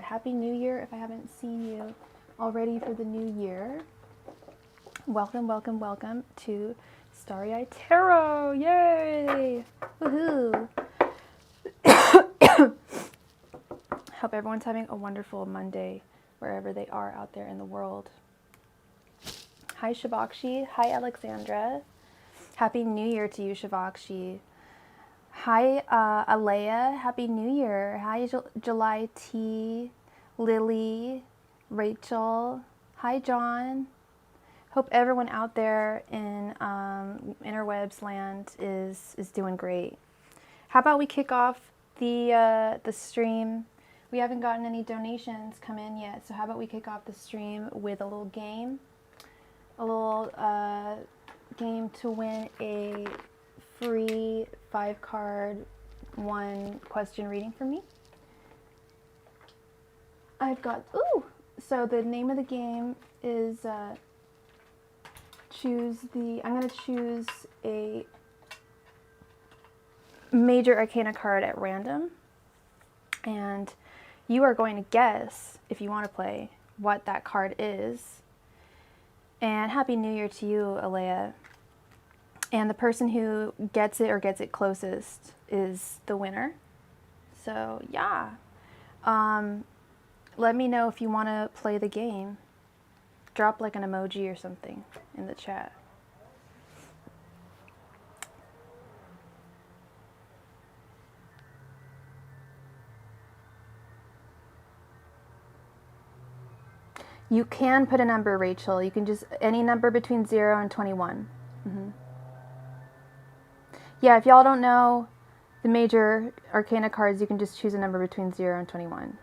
Happy New Year if I haven't seen you already for the new year. Welcome, welcome, welcome to Starry Tarot. Yay! Woohoo! Hope everyone's having a wonderful Monday wherever they are out there in the world. Hi Shavakshi. Hi Alexandra. Happy New Year to you, Shavakshi. Hi Alea. Happy New Year. Hi July T. Lily. Rachel. Hi John. Hope everyone out there in interwebs land is doing great. How about we kick off the stream? We haven't gotten any donations come in yet, so how about we kick off the stream with a little game? A little game to win a free 5-card 1-question reading from me. I've got, so the name of the game is I'm going to choose a major arcana card at random, and you are going to guess, if you want to play, what that card is. And Happy New Year to you, Alea. And the person who gets it or gets it closest is the winner. So, yeah. Let me know if you want to play the game. Drop like an emoji or something in the chat. You can put a number, Rachel. You can just, any number between 0 and 21. Yeah, if y'all don't know the major arcana cards, you can just choose a number between 0 and 21.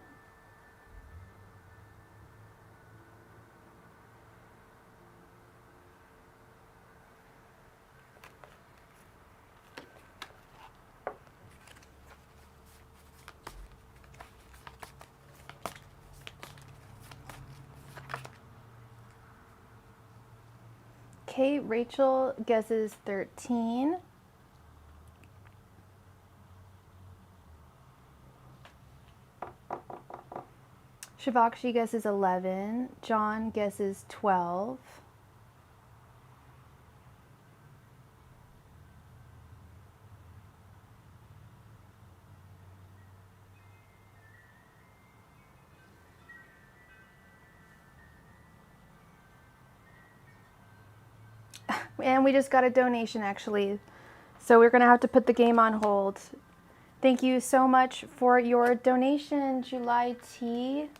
Okay, Rachel guesses 13. Shavakshi guesses 11. John guesses 12. And we just got a donation, actually. So we're going to have to put the game on hold. Thank you so much for your donation, July T.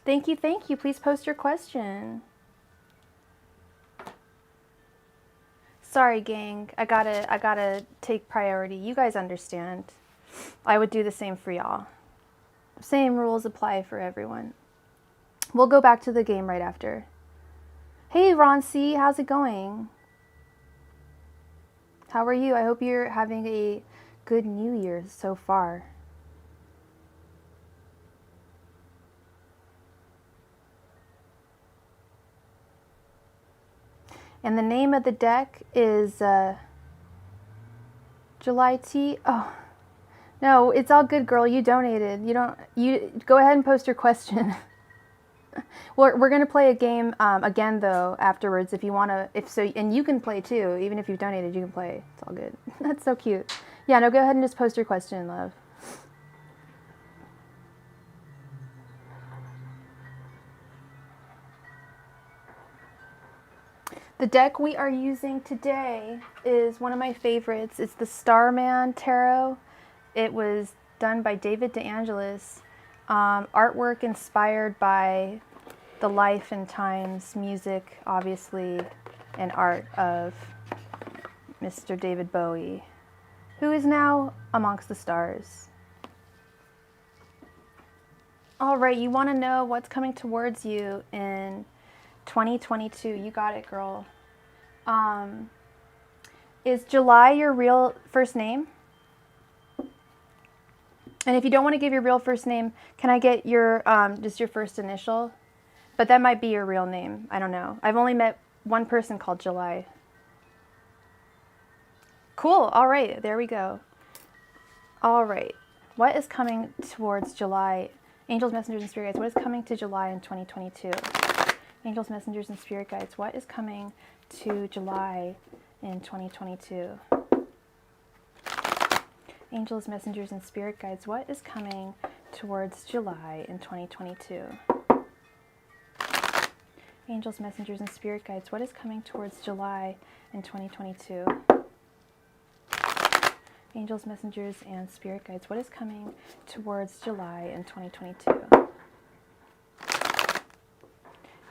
Thank you, thank you. Please post your question. Sorry, gang. I gotta take priority. You guys understand. I would do the same for y'all. Same rules apply for everyone. We'll go back to the game right after. Hey, Ron C. How's it going? How are you? I hope you're having a good New Year so far. And the name of the deck is July T. Oh, no, it's all good, girl. You donated. You go ahead and post your question. We're gonna play a game again though afterwards if you wanna. If so, and you can play too. Even if you've donated, you can play. It's all good. That's so cute. Yeah, no, go ahead and just post your question, love. The deck we are using today is one of my favorites. It's the Starman Tarot. It was done by David DeAngelis. Artwork inspired by the life and times, music, obviously, and art of Mr. David Bowie, who is now amongst the stars. All right, you want to know what's coming towards you in 2022. You got it, girl. Is July your real first name? And if you don't want to give your real first name, can I get your just your first initial? But that might be your real name. I don't know. I've only met one person called July. Cool. All right. There we go. All right. What is coming towards July Angels, messengers, and spirit guides, what is coming to July in 2022? Angels, messengers, and spirit guides, what is coming to July in 2022? Angels, messengers, and spirit guides, what is coming towards July in 2022? Angels, messengers, and spirit guides, what is coming towards July in 2022?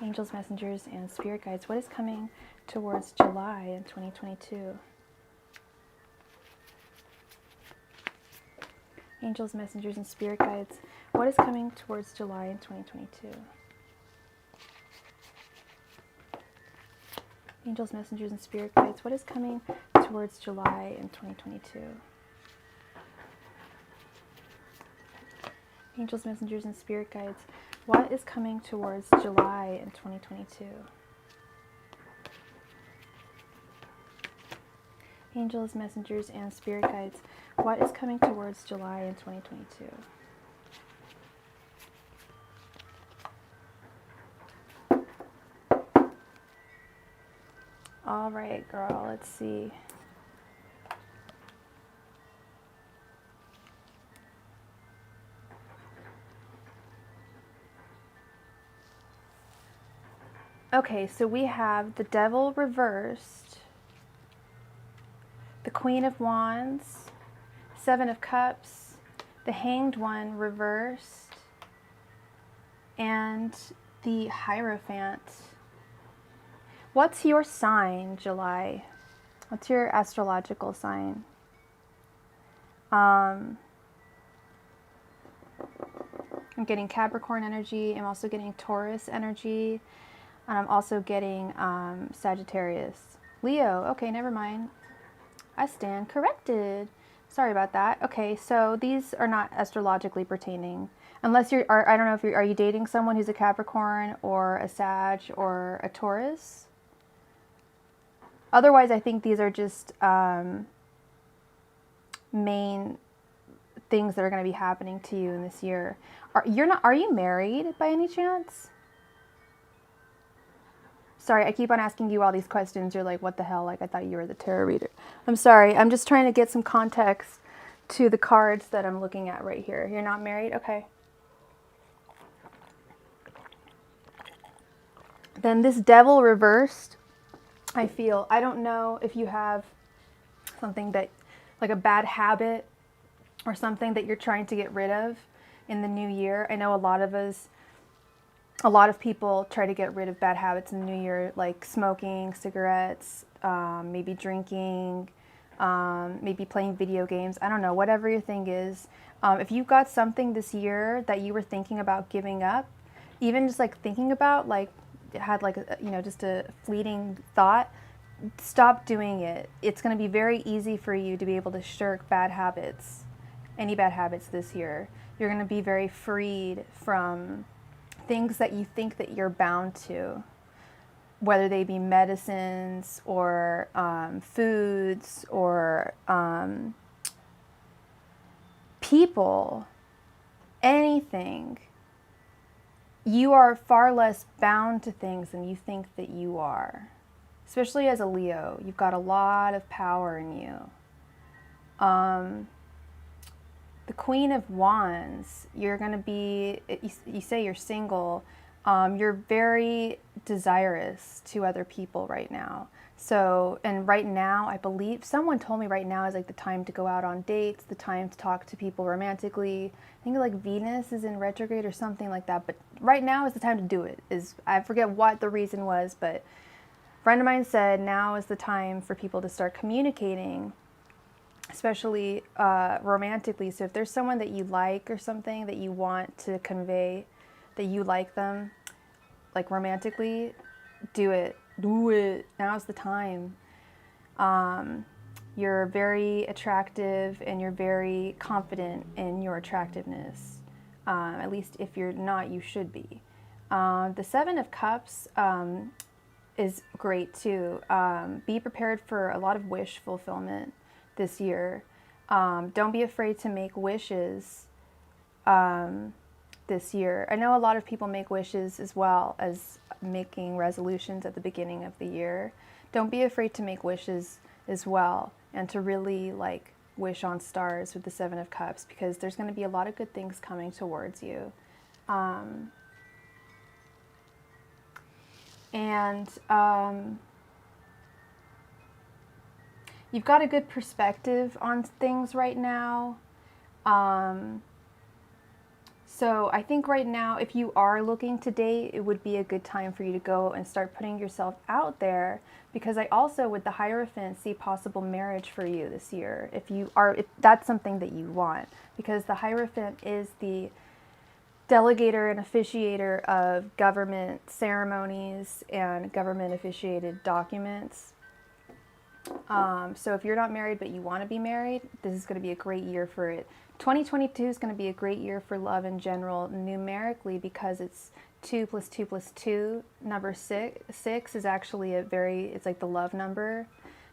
Angels, messengers, and spirit guides, what is coming towards July in 2022? Angels, messengers, and spirit guides, what is coming towards July in 2022? Angels, messengers, and spirit guides, what is coming towards July in 2022? Angels, messengers, and spirit guides, what is coming towards July in 2022? Angels, messengers, and spirit guides, what is coming towards July in 2022? Angels, messengers, and spirit guides, what is coming towards July in 2022? All right, girl, let's see. Okay, so we have the Devil reversed, the Queen of Wands, Seven of Cups, the Hanged One reversed, and the Hierophant. What's your sign, July? What's your astrological sign? I'm getting Capricorn energy. I'm also getting Taurus energy. And I'm also getting Sagittarius. Leo. Okay, never mind. I stand corrected. Sorry about that. Okay, so these are not astrologically pertaining. Unless I don't know if are you dating someone who's a Capricorn or a Sag or a Taurus? Otherwise, I think these are just main things that are going to be happening to you in this year. Are you married by any chance? Sorry, I keep on asking you all these questions. You're like, what the hell? Like, I thought you were the tarot reader. I'm sorry. I'm just trying to get some context to the cards that I'm looking at right here. You're not married? Okay. Then this Devil reversed, I feel. I don't know if you have something that, like a bad habit or something that you're trying to get rid of in the new year. I know a lot of people try to get rid of bad habits in the new year, like smoking, cigarettes, maybe drinking, maybe playing video games. I don't know, whatever your thing is. If you've got something this year that you were thinking about giving up, even just like thinking about, like had like just a fleeting thought, stop doing it. It's going to be very easy for you to be able to shirk bad habits, any bad habits this year. You're going to be very freed from things that you think that you're bound to, whether they be medicines or foods or people, anything. You are far less bound to things than you think that you are. Especially as a Leo, you've got a lot of power in you. The Queen of Wands, you're going to be, you say you're single, you're very desirous to other people right now. So, and right now, I believe, someone told me right now is like the time to go out on dates, the time to talk to people romantically. I think like Venus is in retrograde or something like that, but right now is the time to do it. I forget what the reason was, but a friend of mine said now is the time for people to start communicating, especially romantically. So if there's someone that you like or something that you want to convey that you like them, like romantically, do it. Do it. Now's the time. You're very attractive and you're very confident in your attractiveness. At least if you're not, you should be. The Seven of Cups is great too. Be prepared for a lot of wish fulfillment this year. Don't be afraid to make wishes. this year. I know a lot of people make wishes as well as making resolutions at the beginning of the year. Don't be afraid to make wishes as well, and to really like wish on stars with the Seven of Cups, because there's going to be a lot of good things coming towards you. You've got a good perspective on things right now. So I think right now, if you are looking to date, it would be a good time for you to go and start putting yourself out there, because I also, with the Hierophant, see possible marriage for you this year, if that's something that you want, because the Hierophant is the delegator and officiator of government ceremonies and government officiated documents. So if you're not married but you want to be married, this is going to be a great year for it. 2022 is going to be a great year for love in general, numerically, because it's 2 + 2 + 2. Number 6 is actually it's like the love number.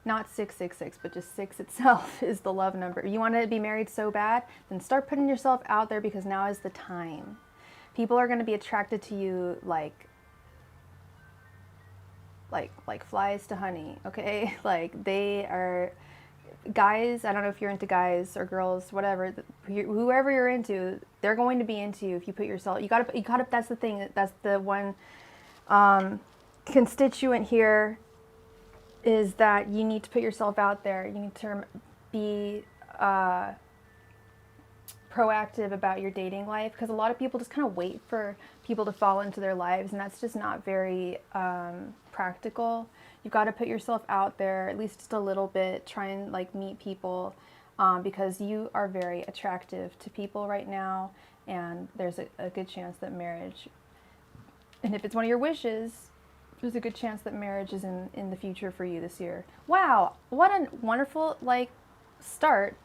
Not 666, but just 6 itself is the love number. You want to be married so bad, then start putting yourself out there, because now is the time. People are going to be attracted to you like flies to honey, okay? Like, they are guys. I don't know if you're into guys or girls, whatever, whoever you're into, they're going to be into you if you put yourself, you gotta, that's the thing, that's the one constituent here, is that you need to put yourself out there. You need to be proactive about your dating life, because a lot of people just kind of wait for people to fall into their lives, and that's just not very practical. You've got to put yourself out there at least just a little bit, try and like meet people, because you are very attractive to people right now, and there's a good chance that marriage, and if it's one of your wishes, there's a good chance that marriage is in the future for you this year. Wow, what a wonderful like start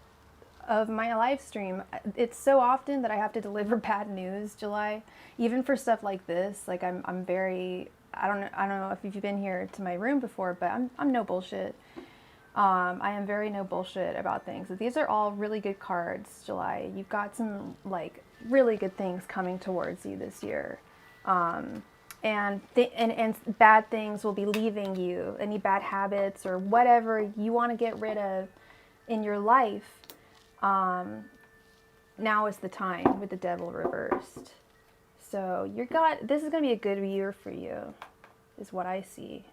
of my live stream. It's so often that I have to deliver bad news, July, even for stuff like this. Like, I'm very, I don't know if you've been here to my room before, but I'm no bullshit. I am very no bullshit about things. These are all really good cards, July. You've got some like really good things coming towards you this year. And bad things will be leaving you. Any bad habits or whatever you want to get rid of in your life, now is the time, with the Devil reversed. So this is going to be a good year for you, is what I see.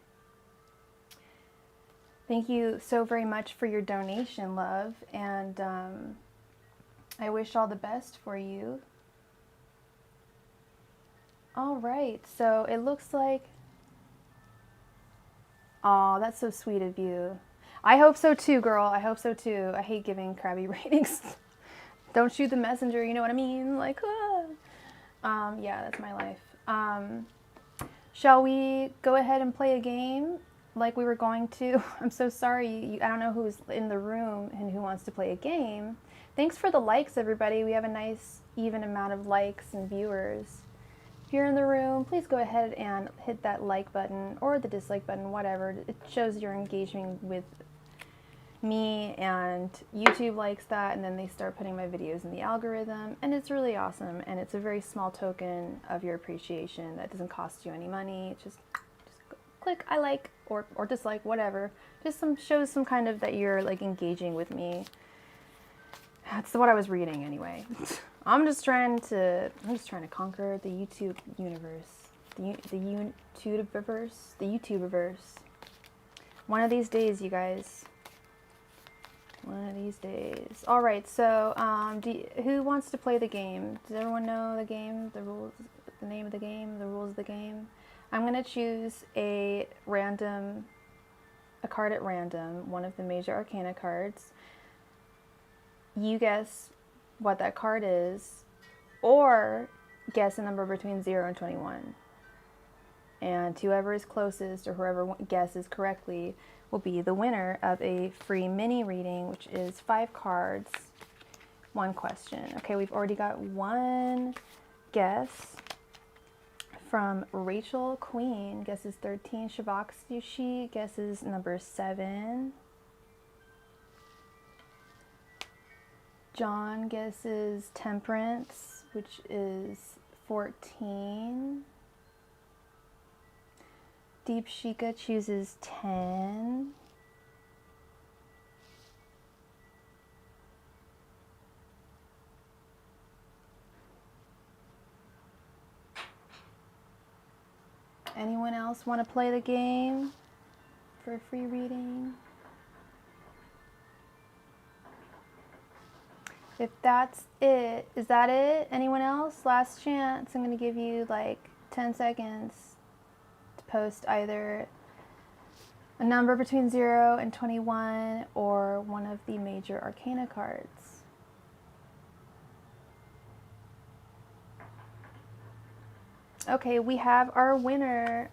Thank you so very much for your donation, love, and I wish all the best for you. All right, so it looks like, oh, that's so sweet of you. I hope so too, girl. I hope so too. I hate giving crabby ratings. Don't shoot the messenger, you know what I mean? Like, yeah, that's my life. Shall we go ahead and play a game like we were going to? I'm so sorry. I don't know who's in the room and who wants to play a game. Thanks for the likes, everybody. We have a nice, even amount of likes and viewers. If you're in the room, please go ahead and hit that like button or the dislike button, whatever. It shows you're engaging with me, and YouTube likes that, and then they start putting my videos in the algorithm, and it's really awesome, and it's a very small token of your appreciation that doesn't cost you any money. Just click I like or dislike, whatever. Just shows some kind of that you're like engaging with me. That's what I was reading anyway. I'm just trying to conquer the YouTube universe. The YouTuberverse. One of these days, you guys. One of these days. All right, so who wants to play the game? Does everyone know the game, the rules, the name of the game, the rules of the game? I'm going to choose a card at random, one of the major arcana cards. You guess what that card is, or guess a number between 0 and 21. And whoever is closest, or whoever guesses correctly, will be the winner of a free mini reading, which is 5 cards, 1 question. Okay, we've already got one guess from Rachel Queen, guesses 13. Shabaksushi guesses number 7. John guesses Temperance, which is 14. Deep Shika chooses 10. Anyone else want to play the game for a free reading? If that's it, is that it? Anyone else? Last chance. I'm going to give you like 10 seconds to post either a number between 0 and 21 or one of the major arcana cards. Okay, we have our winner.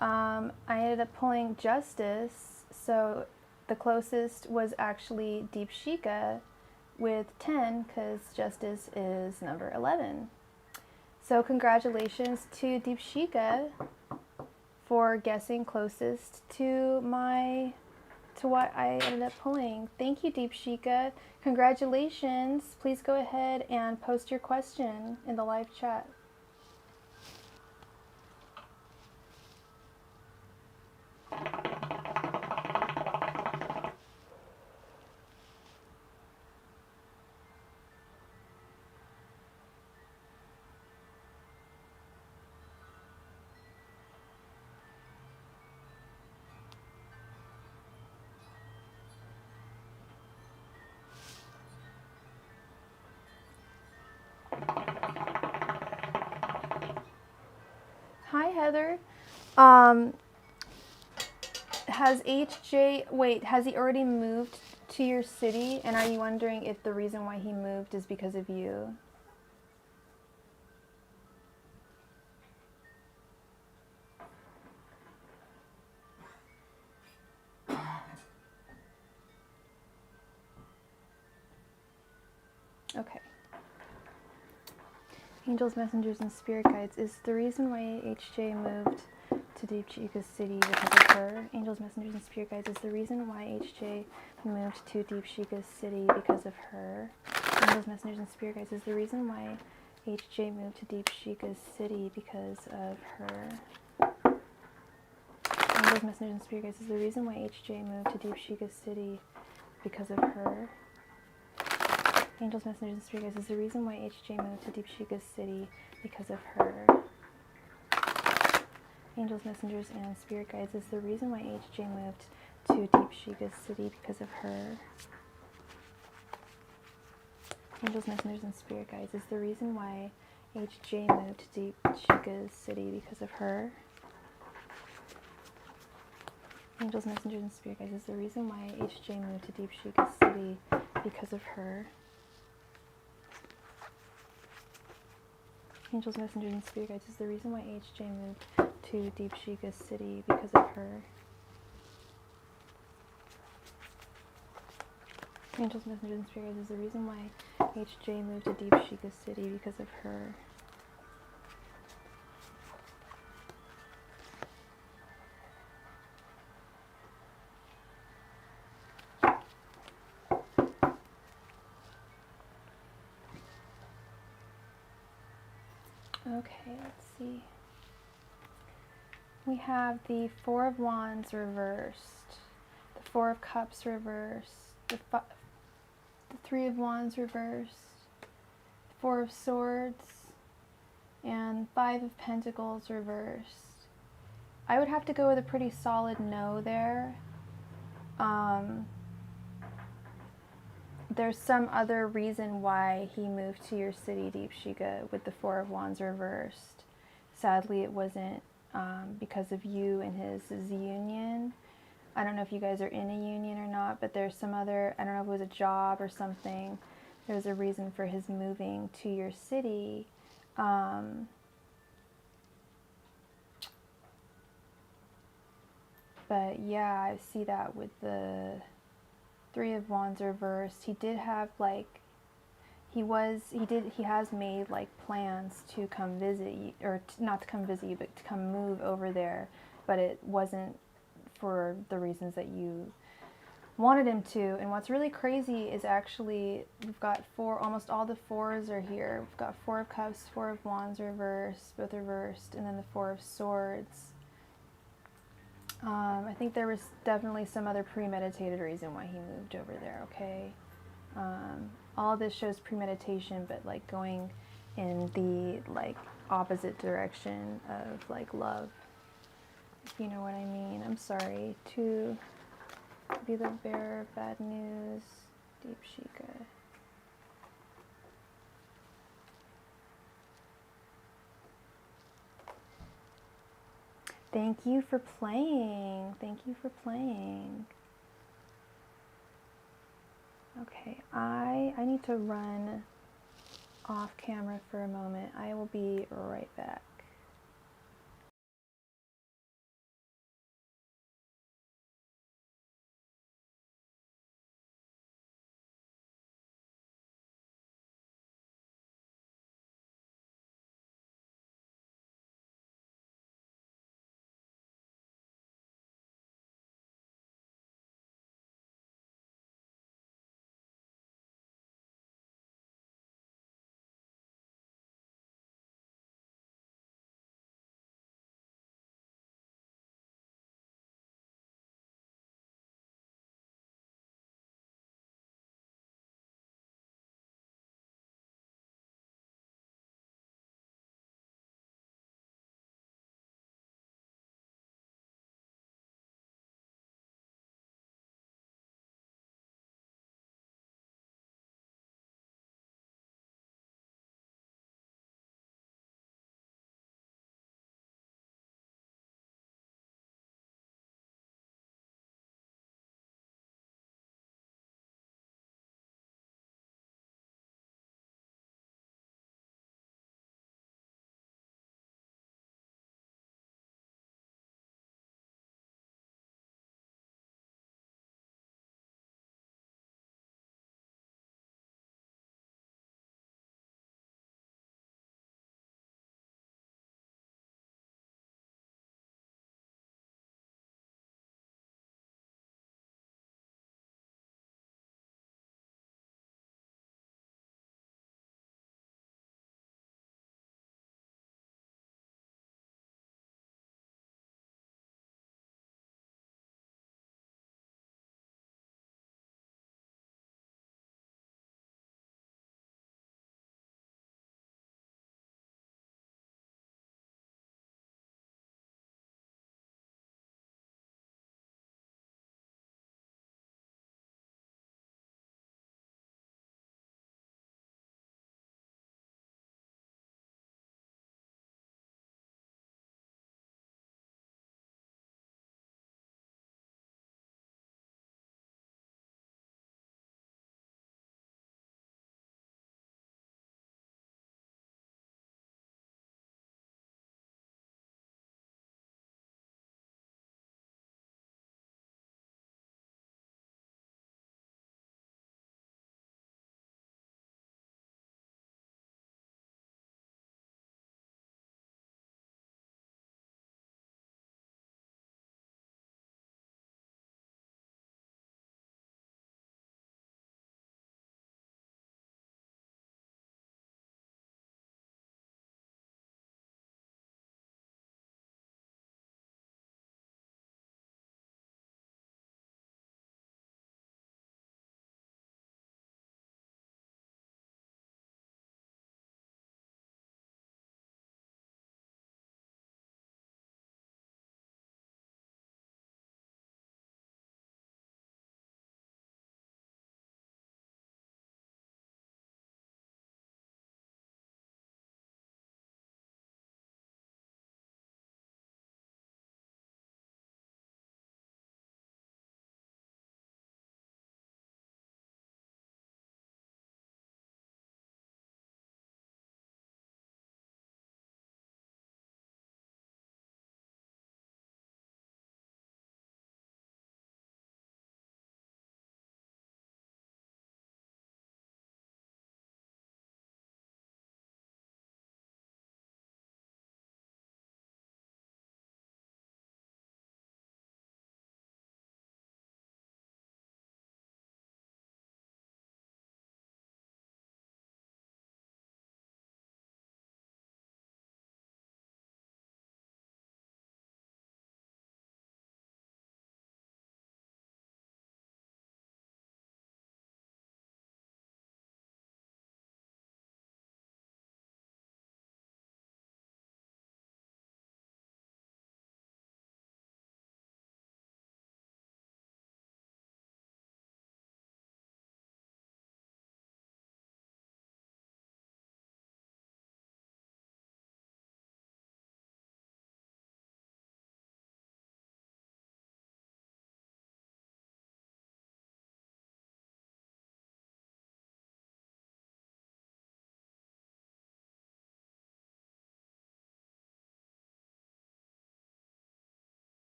I ended up pulling Justice, so the closest was actually Deep Shika with 10, because Justice is number 11. So congratulations to Deep Shika for guessing closest to what I ended up pulling. Thank you, Deep Shika. Congratulations. Please go ahead and post your question in the live chat. Hi, Heather. Has he already moved to your city? And are you wondering if the reason why he moved is because of you? Okay. Angels, messengers, and spirit guides. Is the reason why HJ moved to Deep Shika's city because of her? Angels, messengers, and spirit guides. Is the reason why HJ moved to Deep Shika's city because of her? Angels, messengers, and spirit guides. Is the reason why HJ moved to Deep Shika's city because of her? Angels, messengers, and spirit guides. Is the reason why HJ moved to Deep Shika's city because of her? Angels, messengers, and spirit guides. Is the reason why HJ moved to Deep Shika's city because of her? Angels, messengers, and spirit guides. Is the reason why HJ moved to Deep Shika's city because of her? Angels, messengers, and spirit guides. Is the reason why HJ moved to Deep Shika's city because of her? Angels, messengers, and spirit guides. Is the reason why HJ moved to Deep Shika's city because of her? Angels, messengers, and spirit guides. Is the reason why HJ moved to Deep Shika's city because of her? Angels, messengers, and spirit guides. Is the reason why HJ moved to Deep Shika's city because of her? Okay, let's see. We have the Four of Wands reversed, the Four of Cups reversed, the Three of Wands reversed, Four of Swords, and Five of Pentacles reversed. I would have to go with a pretty solid no there. There's some other reason why he moved to your city, Deep Shika, with the Four of Wands reversed. Sadly, it wasn't because of you and his union. I don't know if you guys are in a union or not, but there's some other, I don't know if it was a job or something. There's a reason for his moving to your city. But yeah, I see that with the Three of Wands reversed. He did have like, he has made like plans to come visit you, or not to come visit you, but to come move over there. But it wasn't for the reasons that you wanted him to. And what's really crazy is actually we've got four, almost all the fours are here. We've got Four of Cups, Four of Wands reversed, both reversed, and then the Four of Swords. I think there was definitely some other premeditated reason why he moved over there, okay? All this shows premeditation, but like going in the like opposite direction of like love, if you know what I mean. I'm sorry to be the bearer of bad news, Deep Shika. Thank you for playing. Thank you for playing. Okay, I need to run off camera for a moment. I will be right back.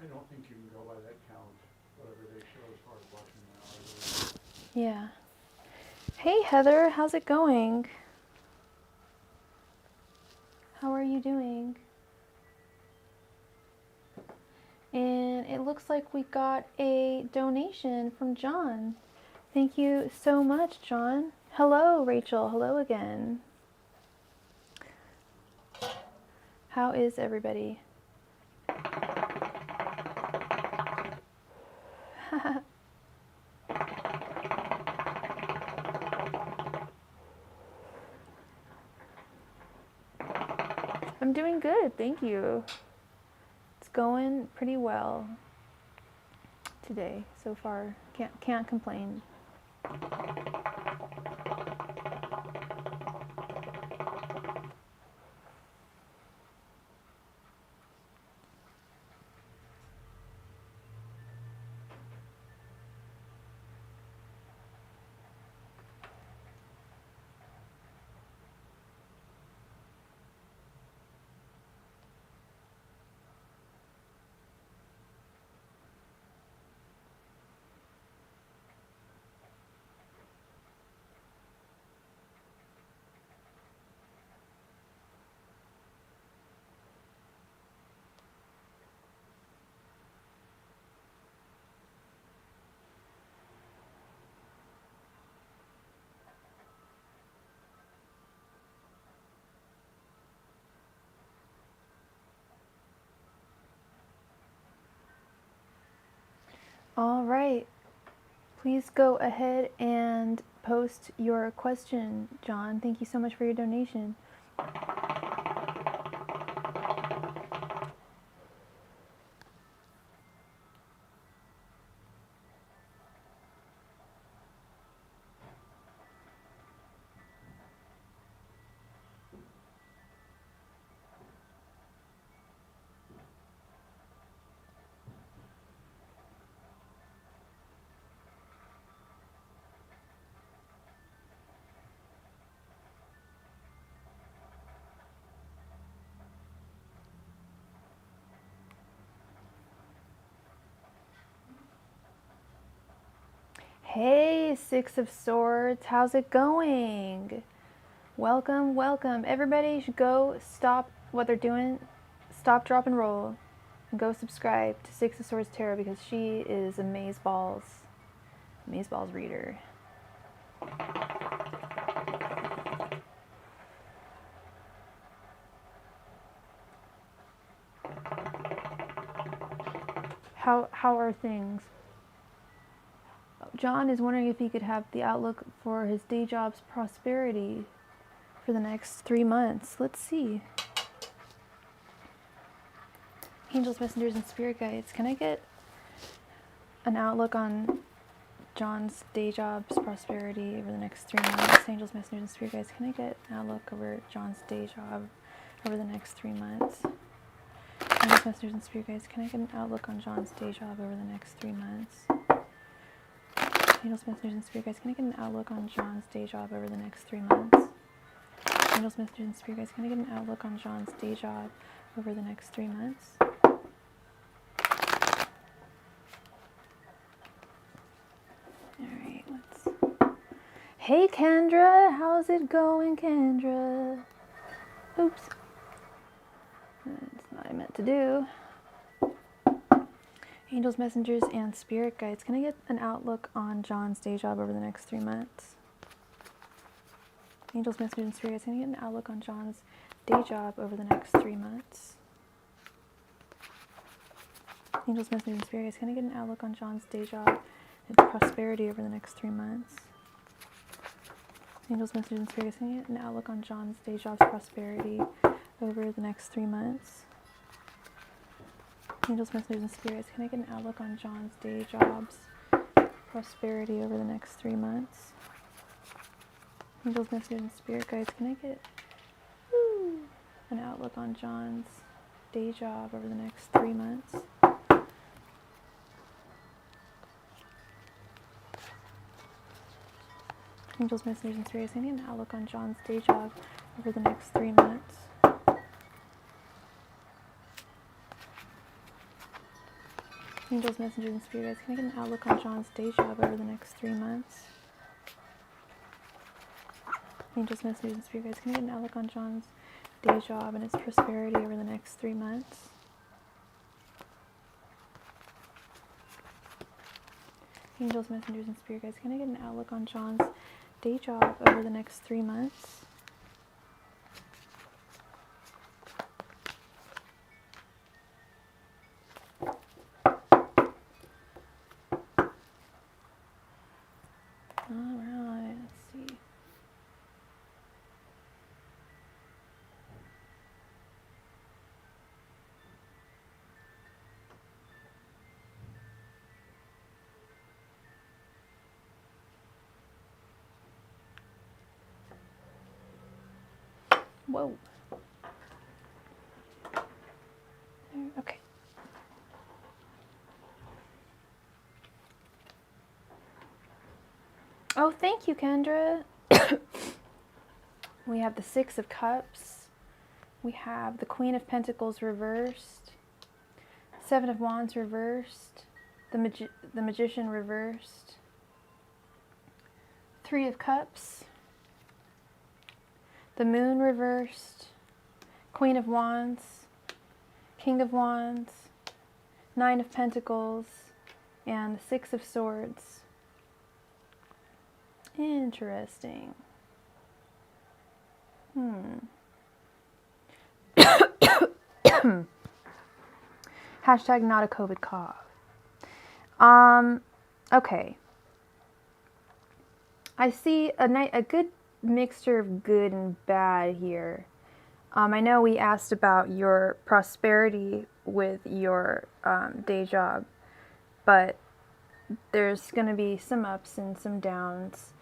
I don't think you can go by that count, whatever they show as far as watching now. Yeah. Hey Heather, how's it going? How are you doing? And it looks like we got a donation from John. Thank you so much, John. Hello, Rachel. Hello again. How is everybody? I'm doing good, thank you. It's going pretty well today so far. Can't complain. All right. Please go ahead and post your question, John. Thank you so much for your donation. Hey, Six of Swords, how's it going? Welcome, welcome. Everybody should go stop what they're doing, stop, drop, and roll, and go subscribe to Six of Swords Tarot because she is a Mazeballs reader. How are things? John is wondering if he could have the outlook for his day job's prosperity for the next 3 months. Let's see. Angels, messengers, and spirit guides. Can I get an outlook on John's day job's prosperity over the next 3 months? Angels, messengers, and spirit guides. Can I get an outlook over John's day job over the next 3 months? Angels, messengers, and spirit guides. Can I get an outlook on John's day job over the next 3 months? Angels, messengers, and spirit guides. Can I get an outlook on John's day job over the next 3 months? Angels, messengers, and spirit guides. Can I get an outlook on John's day job over the next 3 months? Alright, let's... Hey Kendra, how's it going, Kendra? Oops. That's not what I meant to do. Angels, messengers, and spirit guides. Can I get an outlook on John's day job over the next 3 months? Angels, messengers, and spirit guides. Can I get an outlook on John's day job over the next 3 months? Angels, messengers, and spirit guides. Can I get an outlook on John's day job and prosperity over the next 3 months? Angels, messengers, and spirit guides. Can I get an outlook on John's day job's prosperity over the next 3 months? Angels, messengers, and spirits, can I get an outlook on John's day jobs prosperity over the next 3 months? Angels, messengers, and spirit guides, can I get an outlook on John's day job over the next 3 months? Angels, messengers, and spirits, can I get an outlook on John's day job over the next 3 months? Angels, messengers, and spirit guides, can I get an outlook on John's day job over the next 3 months? Angels, messengers, and spirit guides, can I get an outlook on John's day job and its prosperity over the next 3 months? Angels, messengers, and spirit guides, can I get an outlook on John's day job over the next 3 months? Alright, let's see. Whoa. There, okay. Oh, thank you, Kendra. We have the Six of Cups. We have the Queen of Pentacles reversed. Seven of Wands reversed. The Magician reversed. Three of Cups. The Moon reversed. Queen of Wands. King of Wands. Nine of Pentacles. And the Six of Swords. Interesting. Hashtag not a COVID cough. Okay. I see a good mixture of good and bad here. I know we asked about your prosperity with your day job, but there's going to be some ups and some downs.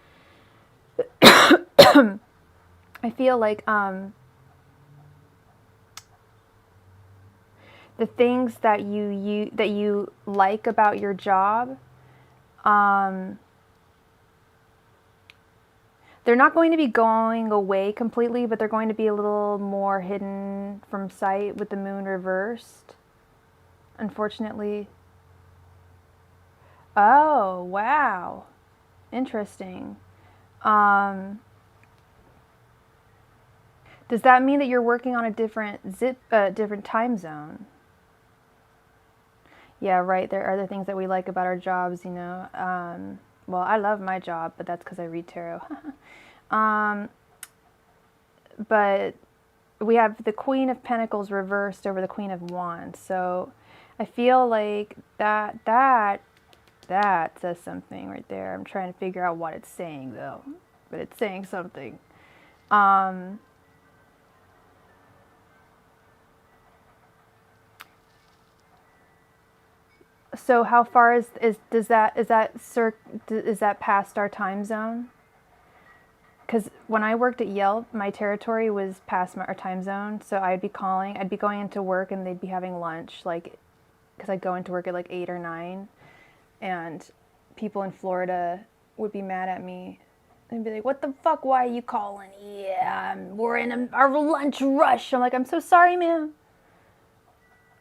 I feel like the things that you like about your job, they're not going to be going away completely, but they're going to be a little more hidden from sight with the moon reversed, unfortunately. Oh, wow. Interesting. Does that mean that you're working on a different different time zone? Yeah, right. There are other things that we like about our jobs, you know. Well, I love my job, but that's because I read tarot. But we have the Queen of Pentacles reversed over the Queen of Wands. So I feel like that says something right there. I'm trying to figure out what it's saying, though. But it's saying something. So how far is that past our time zone? Because when I worked at Yelp, my territory was past our time zone. So I'd be going into work and they'd be having lunch, like, because I'd go into work at like 8 or 9, and people in Florida would be mad at me and be like, "What the fuck? Why are you calling?" Yeah, we're in our lunch rush. I'm like, "I'm so sorry, ma'am,"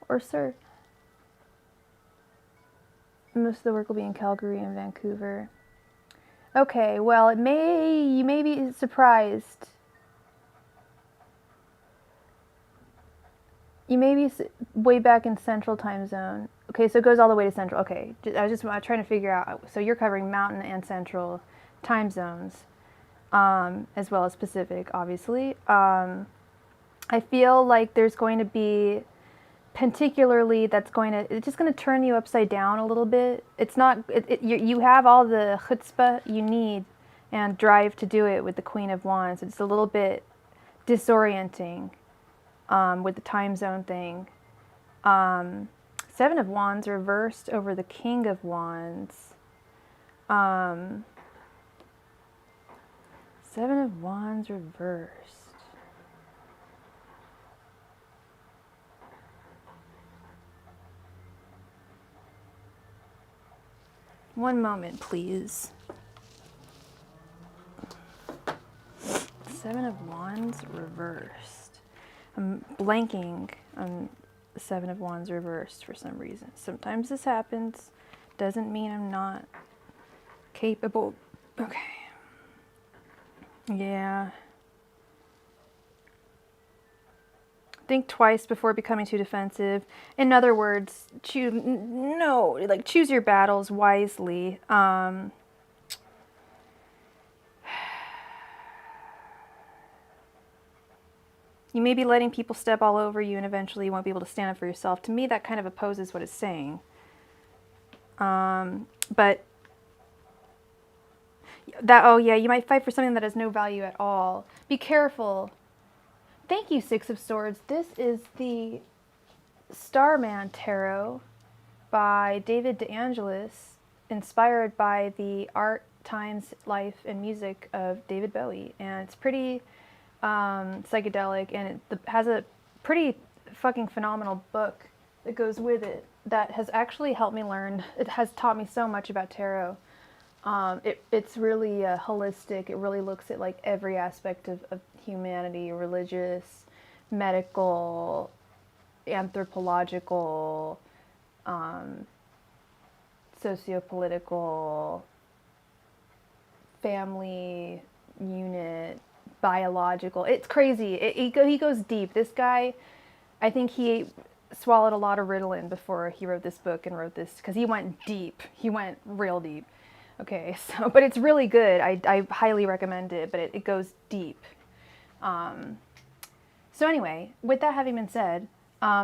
or "Sir." Most of the work will be in Calgary and Vancouver. Okay, well, you may be surprised. You may be way back in Central Time Zone. Okay, so it goes all the way to Central. Okay, I was just trying to figure out. So you're covering Mountain and Central Time Zones, as well as Pacific, obviously. I feel like there's going to be, particularly, it's just going to turn you upside down a little bit. It's not, you have all the chutzpah you need and drive to do it with the Queen of Wands. It's a little bit disorienting with the time zone thing. Seven of Wands reversed over the King of Wands. Seven of Wands reversed. One moment, please. Seven of Wands reversed. I'm blanking on Seven of Wands reversed for some reason. Sometimes this happens. Doesn't mean I'm not capable. Okay. Yeah. Think twice before becoming too defensive. In other words, choose your battles wisely. You may be letting people step all over you, and eventually you won't be able to stand up for yourself. To me, that kind of opposes what it's saying. But that, oh yeah, you might fight for something that has no value at all. Be careful. Thank you, Six of Swords. This is the Starman Tarot by David DeAngelis, inspired by the art, times, life, and music of David Bowie. And it's pretty psychedelic, and it has a pretty fucking phenomenal book that goes with it that has actually helped me learn. It has taught me so much about tarot. It's really holistic. It really looks at like every aspect of humanity, religious, medical, anthropological, sociopolitical, family unit, biological. It's crazy. He goes deep. This guy, I think he swallowed a lot of Ritalin before he wrote this book and wrote this, because he went deep. He went real deep. Okay, so, but it's really good. I highly recommend it, but it goes deep. So anyway, with that having been said,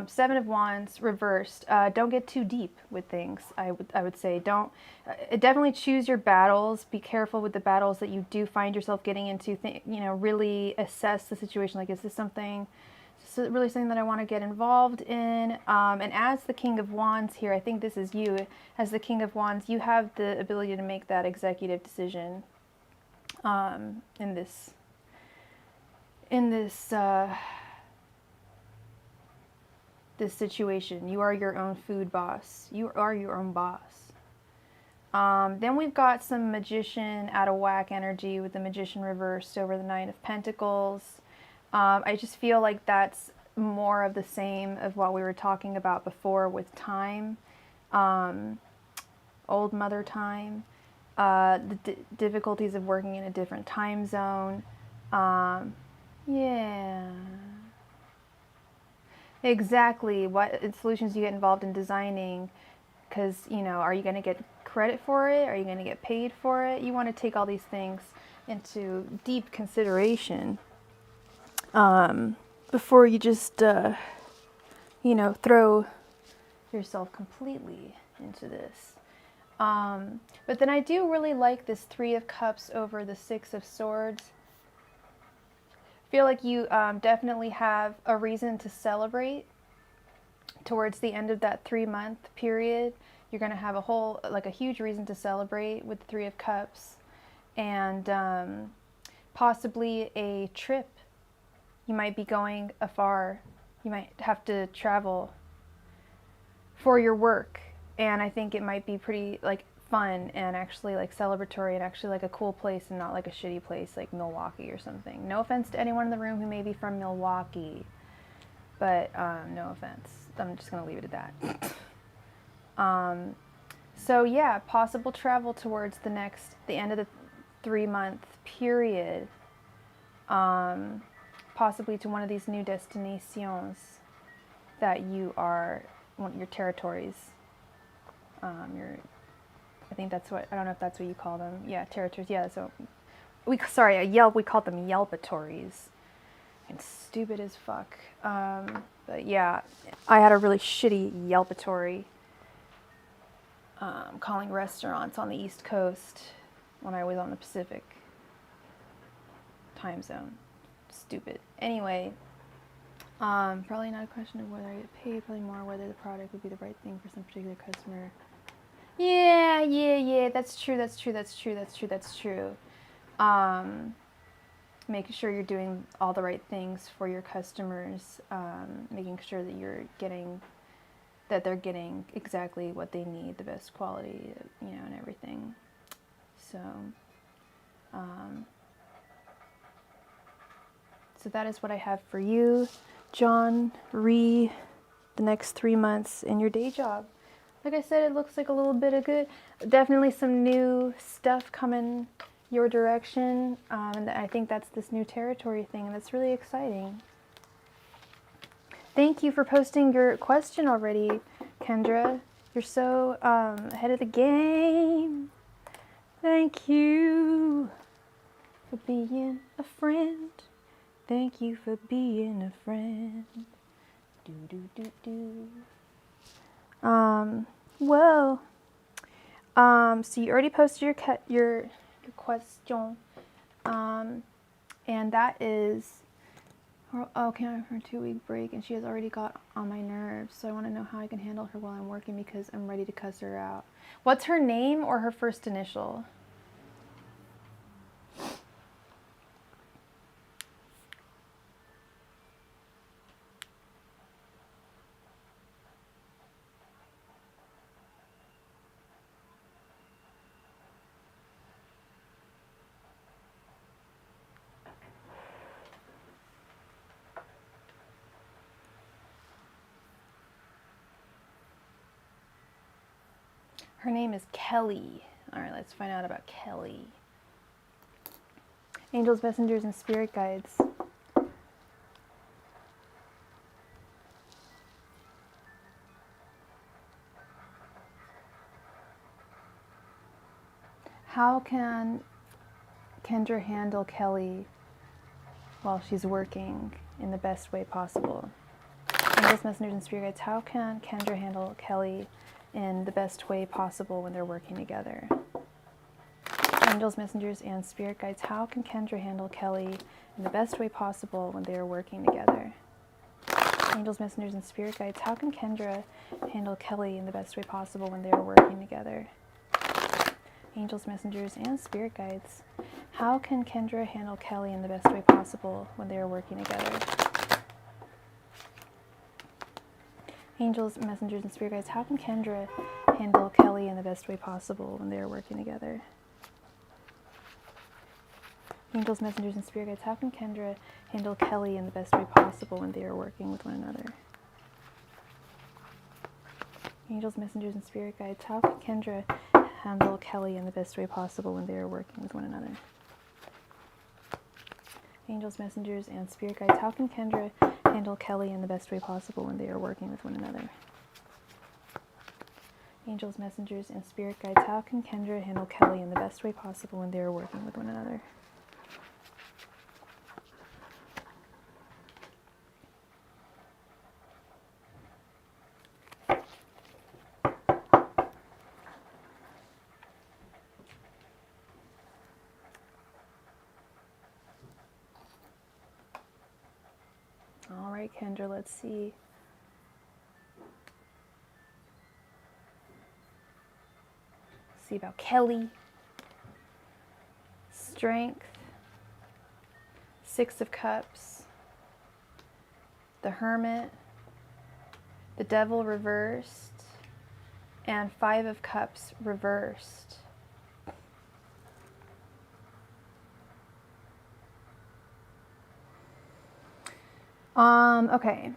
Seven of Wands reversed. Don't get too deep with things. I would say don't. Definitely choose your battles. Be careful with the battles that you do find yourself getting into. Really assess the situation. Like, is this really something that I want to get involved in? And as the King of Wands here, I think this is you. As the King of Wands, you have the ability to make that executive decision in this this situation. You are your own food boss. You are your own boss. Then we've got some Magician out of whack energy with the Magician reversed over the Nine of Pentacles. I just feel like that's more of the same of what we were talking about before with time. Old mother time. The difficulties of working in a different time zone. Yeah. Exactly. What solutions you get involved in designing, because, are you going to get credit for it? Are you going to get paid for it? You want to take all these things into deep consideration before you just, throw yourself completely into this. But then I do really like this Three of Cups over the Six of Swords. Feel like you definitely have a reason to celebrate towards the end of that 3-month period. You're going to have a huge reason to celebrate with the Three of Cups, and possibly a trip. You might be going afar. You might have to travel for your work, and I think it might be pretty fun and actually celebratory and actually a cool place, and not like a shitty place like Milwaukee or something. No offense to anyone in the room who may be from Milwaukee, but no offense. I'm just gonna leave it at that. So yeah, possible travel towards the end of the 3-month period, possibly to one of these new destinations that your territories, I think that's I don't know if that's what you call them. Yeah, territories. Yeah, so we called them Yelpatories. And stupid as fuck. But yeah, I had a really shitty Yelpatory calling restaurants on the East Coast when I was on the Pacific time zone. Stupid. Anyway, probably not a question of whether I get paid, probably more whether the product would be the right thing for some particular customer. Yeah, that's true. Making sure you're doing all the right things for your customers, making sure that they're getting exactly what they need, the best quality, and everything. So, so that is what I have for you, John Ree. the next 3 months in your day job. Like I said, it looks like a little bit of good. Definitely some new stuff coming your direction. And I think that's this new territory thing. And that's really exciting. Thank you for posting your question already, Kendra. You're so ahead of the game. Thank you for being a friend. Thank you for being a friend. Do do do do. Whoa. So you already posted your question. And that is, okay, I'm for a 2-week break, and she has already got on my nerves. So I want to know how I can handle her while I'm working because I'm ready to cuss her out. What's her name or her first initial? Her name is Kelly. All right, let's find out about Kelly. Angels, messengers, and spirit guides. How can Kendra handle Kelly while she's working in the best way possible? Angels, messengers, and spirit guides. How can Kendra handle Kelly in the best way possible when they're working together? Angels, messengers, and spirit guides. How can Kendra handle Kelly in the best way possible when they are working together? Angels, messengers, and spirit guides. How can Kendra handle Kelly in the best way possible when they are working together? Angels, messengers, and spirit guides. How can Kendra handle Kelly in the best way possible when they are working together? Angels, messengers, and spirit guides. How can Kendra handle Kelly in the best way possible when they are working together? Angels, messengers, and spirit guides. How can Kendra handle Kelly in the best way possible when they are working with one another? Angels, messengers, and spirit guides. How can Kendra handle Kelly in the best way possible when they are working with one another? Angels, messengers, and spirit guides. How can Kendra handle Kelly in the best way possible when they are working with one another? Angels, messengers, and spirit guides. How can Kendra handle Kelly in the best way possible when they are working with one another? All right, Kendra, let's see. See about Kelly. Strength. 6 of Cups. The Hermit. The Devil reversed. And 5 of Cups reversed. Okay.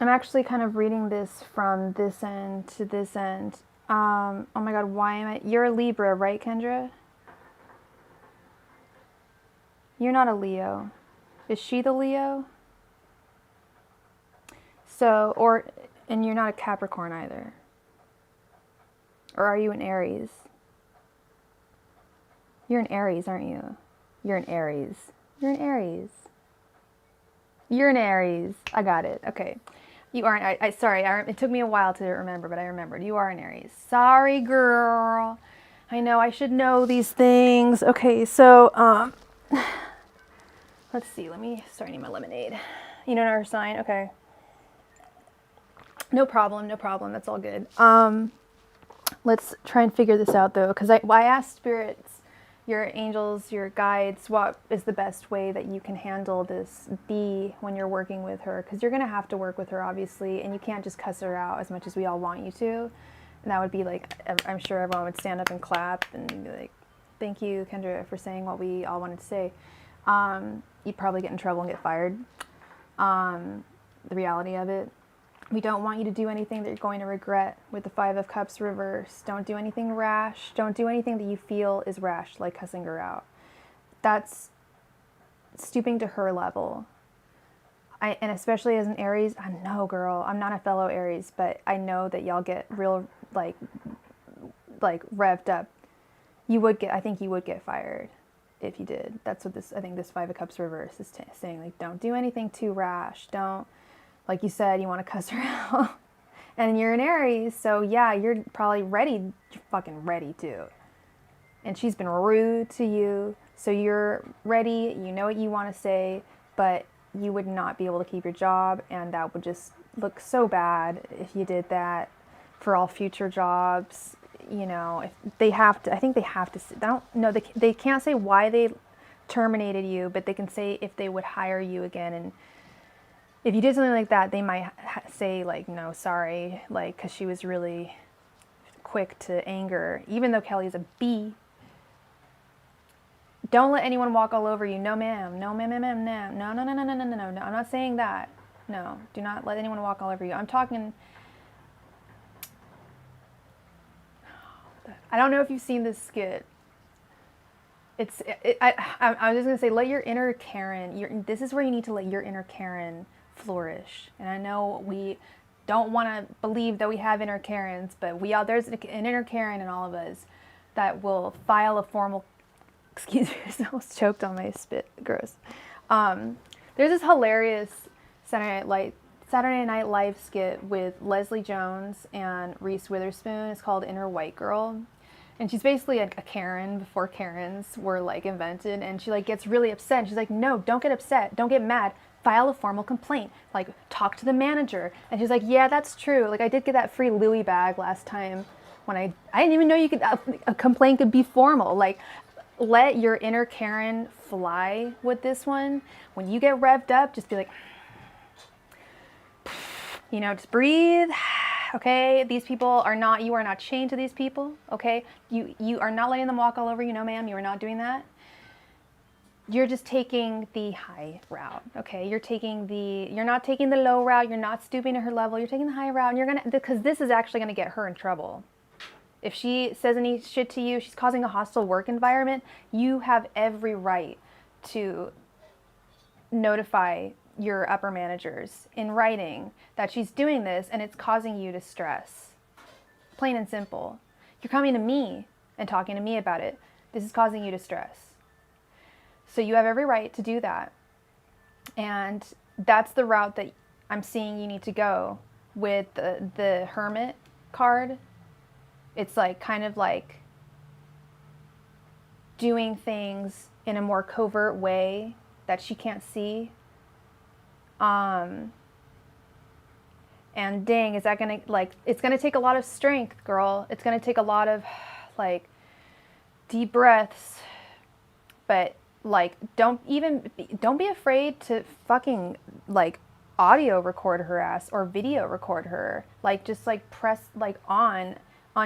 I'm actually kind of reading this from this end to this end. Oh my God, why am I? You're a Libra, right, Kendra? You're not a Leo. Is she the Leo? So, and you're not a Capricorn either. Or are you an Aries? You're an Aries, aren't you? You're an Aries. You're an Aries. You're an Aries. I got it. Okay. You aren't. Sorry. It took me a while to remember, but I remembered. You are an Aries. Sorry, girl. I know I should know these things. Okay, so let's see. Sorry, I need my lemonade. You don't know her sign? Okay. No problem. No problem. That's all good. Let's try and figure this out though, because I asked spirits, your angels, your guides, what is the best way that you can handle this bee when you're working with her? Because you're going to have to work with her, obviously, and you can't just cuss her out as much as we all want you to. And that would be like, I'm sure everyone would stand up and clap and be like, thank you, Kendra, for saying what we all wanted to say. You'd probably get in trouble and get fired. The reality of it. We don't want you to do anything that you're going to regret with the Five of Cups reverse. Don't do anything rash. Don't do anything that you feel is rash, like cussing her out. That's stooping to her level. And especially as an Aries, I know, girl, I'm not a fellow Aries, but I know that y'all get real, like revved up. I think you would get fired if you did. That's what I think this Five of Cups reverse is saying. Like, don't do anything too rash. Don't, like you said, you want to cuss her out. And you're an Aries, so yeah, you're probably ready. You're fucking ready too. And she's been rude to you, so you're ready. You know what you want to say, but you would not be able to keep your job, and that would just look so bad if you did that for all future jobs. You know, if they have to, I think they have to, I don't know, they can't say why they terminated you, but they can say if they would hire you again. And if you did something like that, they might say like, no, sorry, like, because she was really quick to anger, even though Kelly's a B. Don't let anyone walk all over you. No, ma'am. No, ma'am, ma'am, ma'am, no. No, no, no, no, no, no, no, no. I'm not saying that. No, do not let anyone walk all over you. I'm talking, I don't know if you've seen this skit. I was just going to say, let your inner Karen, this is where you need to let your inner Karen flourish. And I know we don't want to believe that we have inner Karens, but there's an inner Karen in all of us that will file a formal, excuse me, I almost choked on my spit, gross. There's this hilarious Saturday Night Live skit with Leslie Jones and Reese Witherspoon. It's called Inner White Girl. And she's basically a Karen before Karens were like invented, and she like gets really upset. And she's like, no, don't get upset, don't get mad, file a formal complaint, like talk to the manager. And she's like, yeah, that's true. Like I did get that free Louis bag last time when I didn't even know you could, a complaint could be formal. Like, let your inner Karen fly with this one. When you get revved up, just be like, you know, just breathe. Okay, these people are not, you are not chained to these people. Okay, you are not letting them walk all over you. No, ma'am, you are not doing that. You're just taking the high route. Okay, you're not taking the low route. You're not stooping to her level. You're taking the high route, and you're gonna, because this is actually gonna get her in trouble. If she says any shit to you, she's causing a hostile work environment, you have every right to notify your upper managers in writing that she's doing this and it's causing you to stress. Plain and simple. You're coming to me and talking to me about it. This is causing you to stress. So you have every right to do that. And that's the route that I'm seeing you need to go with the Hermit card. It's like kind of like doing things in a more covert way that she can't see. And dang, is that gonna, like, it's gonna take a lot of strength, girl. It's gonna take a lot of like deep breaths, but like don't be afraid to fucking like audio record her ass or video record her. Like just like press like on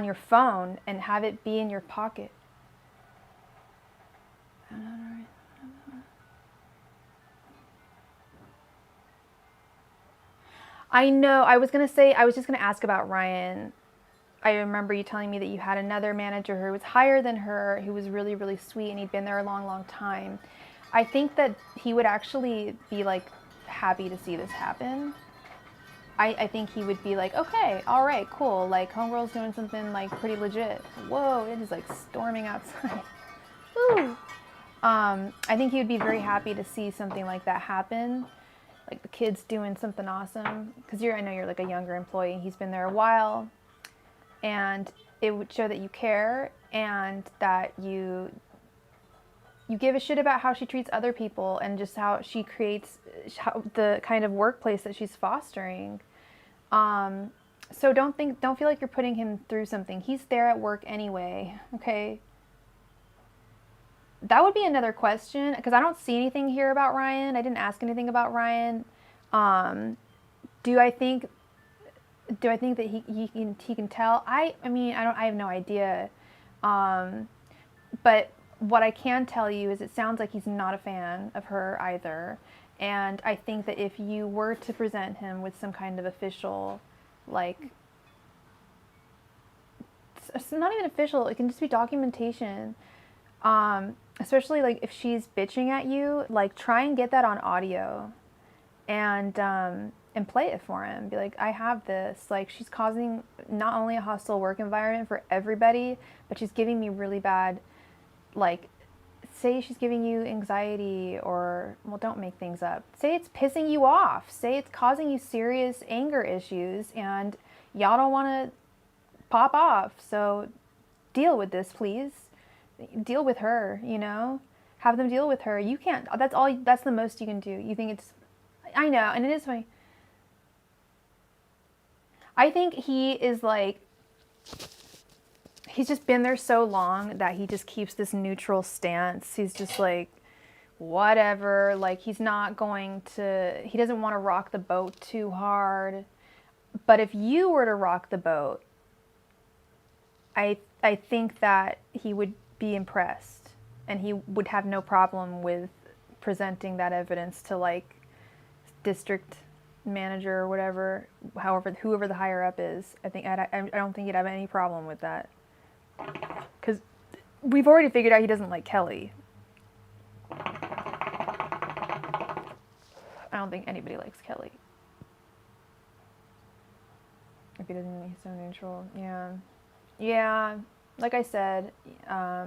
your phone and have it be in your pocket. I know, I was just going to ask about Ryan. I remember you telling me that you had another manager who was higher than her, who was really, really sweet, and he'd been there a long, long time. I think that he would actually be like happy to see this happen. I think he would be like, okay, all right, cool. Like, homegirl's doing something like pretty legit. Whoa, it is like storming outside. Woo. I think he would be very happy to see something like that happen. Like the kid's doing something awesome. Because I know you're like a younger employee. He's been there a while. And it would show that you care and that you give a shit about how she treats other people and just how she creates the kind of workplace that she's fostering. So don't feel like you're putting him through something. He's there at work anyway, okay? That would be another question, because I don't see anything here about Ryan. I didn't ask anything about Ryan. Do I think that he can tell? I have no idea. But what I can tell you is it sounds like he's not a fan of her either. And I think that if you were to present him with some kind of official, like, it's not even official, it can just be documentation. Especially like if she's bitching at you, like try and get that on audio and play it for him. Be like, I have this. Like, she's causing not only a hostile work environment for everybody, but she's giving me really bad, like, say she's giving you anxiety, or, well, don't make things up. Say it's pissing you off. Say it's causing you serious anger issues and y'all don't want to pop off. So deal with this, please. Deal with her, you know? Have them deal with her. You can't, that's the most you can do. You think it's, I know, and it is funny. I think he is like, he's just been there so long that he just keeps this neutral stance. He's just like, whatever, like he's not going to, he doesn't want to rock the boat too hard. But if you were to rock the boat, I think that he would be impressed and he would have no problem with presenting that evidence to like district manager or whatever, whoever the higher up is. I don't think he'd have any problem with that, because we've already figured out he doesn't like Kelly. I don't think anybody likes Kelly. If he doesn't, he's so neutral. Yeah. Like I said, I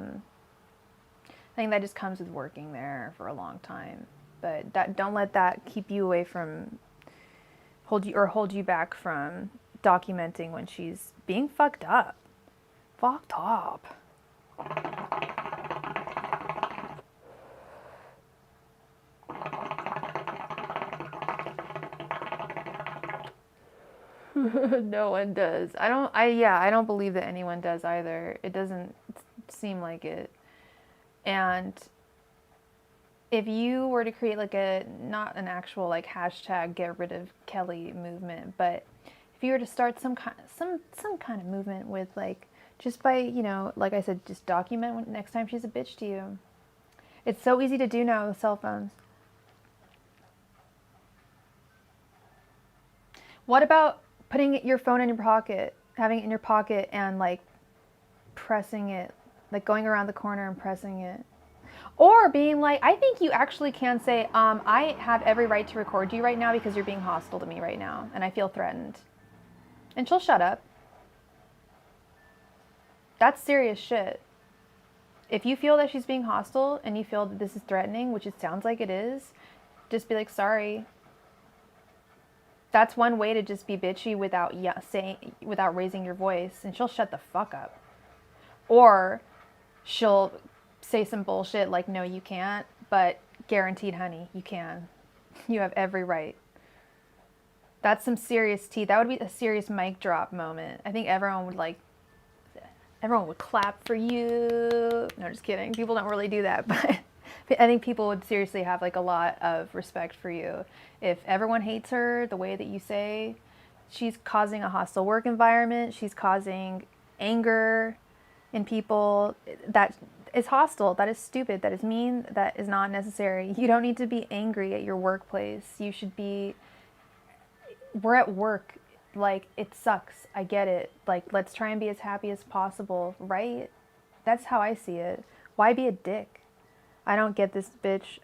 think that just comes with working there for a long time. But don't let that keep you away from hold you back from documenting when she's being fucked up. Fucked up. No one does. I don't believe that anyone does either. It doesn't seem like it. And if you were to create like not an actual like hashtag get rid of Kelly movement, but if you were to start some kind of movement with like, just by, you know, like I said, just document when next time she's a bitch to you. It's so easy to do now with cell phones. What about putting your phone in your pocket, having it in your pocket and like pressing it, like going around the corner and pressing it? Or being like, I think you actually can say, I have every right to record you right now because you're being hostile to me right now and I feel threatened. And she'll shut up. That's serious shit. If you feel that she's being hostile and you feel that this is threatening, which it sounds like it is, just be like, sorry. That's one way to just be bitchy without raising your voice, and she'll shut the fuck up. Or she'll say some bullshit like, no, you can't, but guaranteed, honey, you can. You have every right. That's some serious tea. That would be a serious mic drop moment. I think everyone would clap for you. No, just kidding. People don't really do that, but I think people would seriously have like a lot of respect for you. If everyone hates her the way that you say, she's causing a hostile work environment, she's causing anger in people, that is hostile, that is stupid, that is mean, that is not necessary. You don't need to be angry at your workplace. You should be, we're at work, like, it sucks, I get it, like, let's try and be as happy as possible, right? That's how I see it. Why be a dick? I don't get this bitch.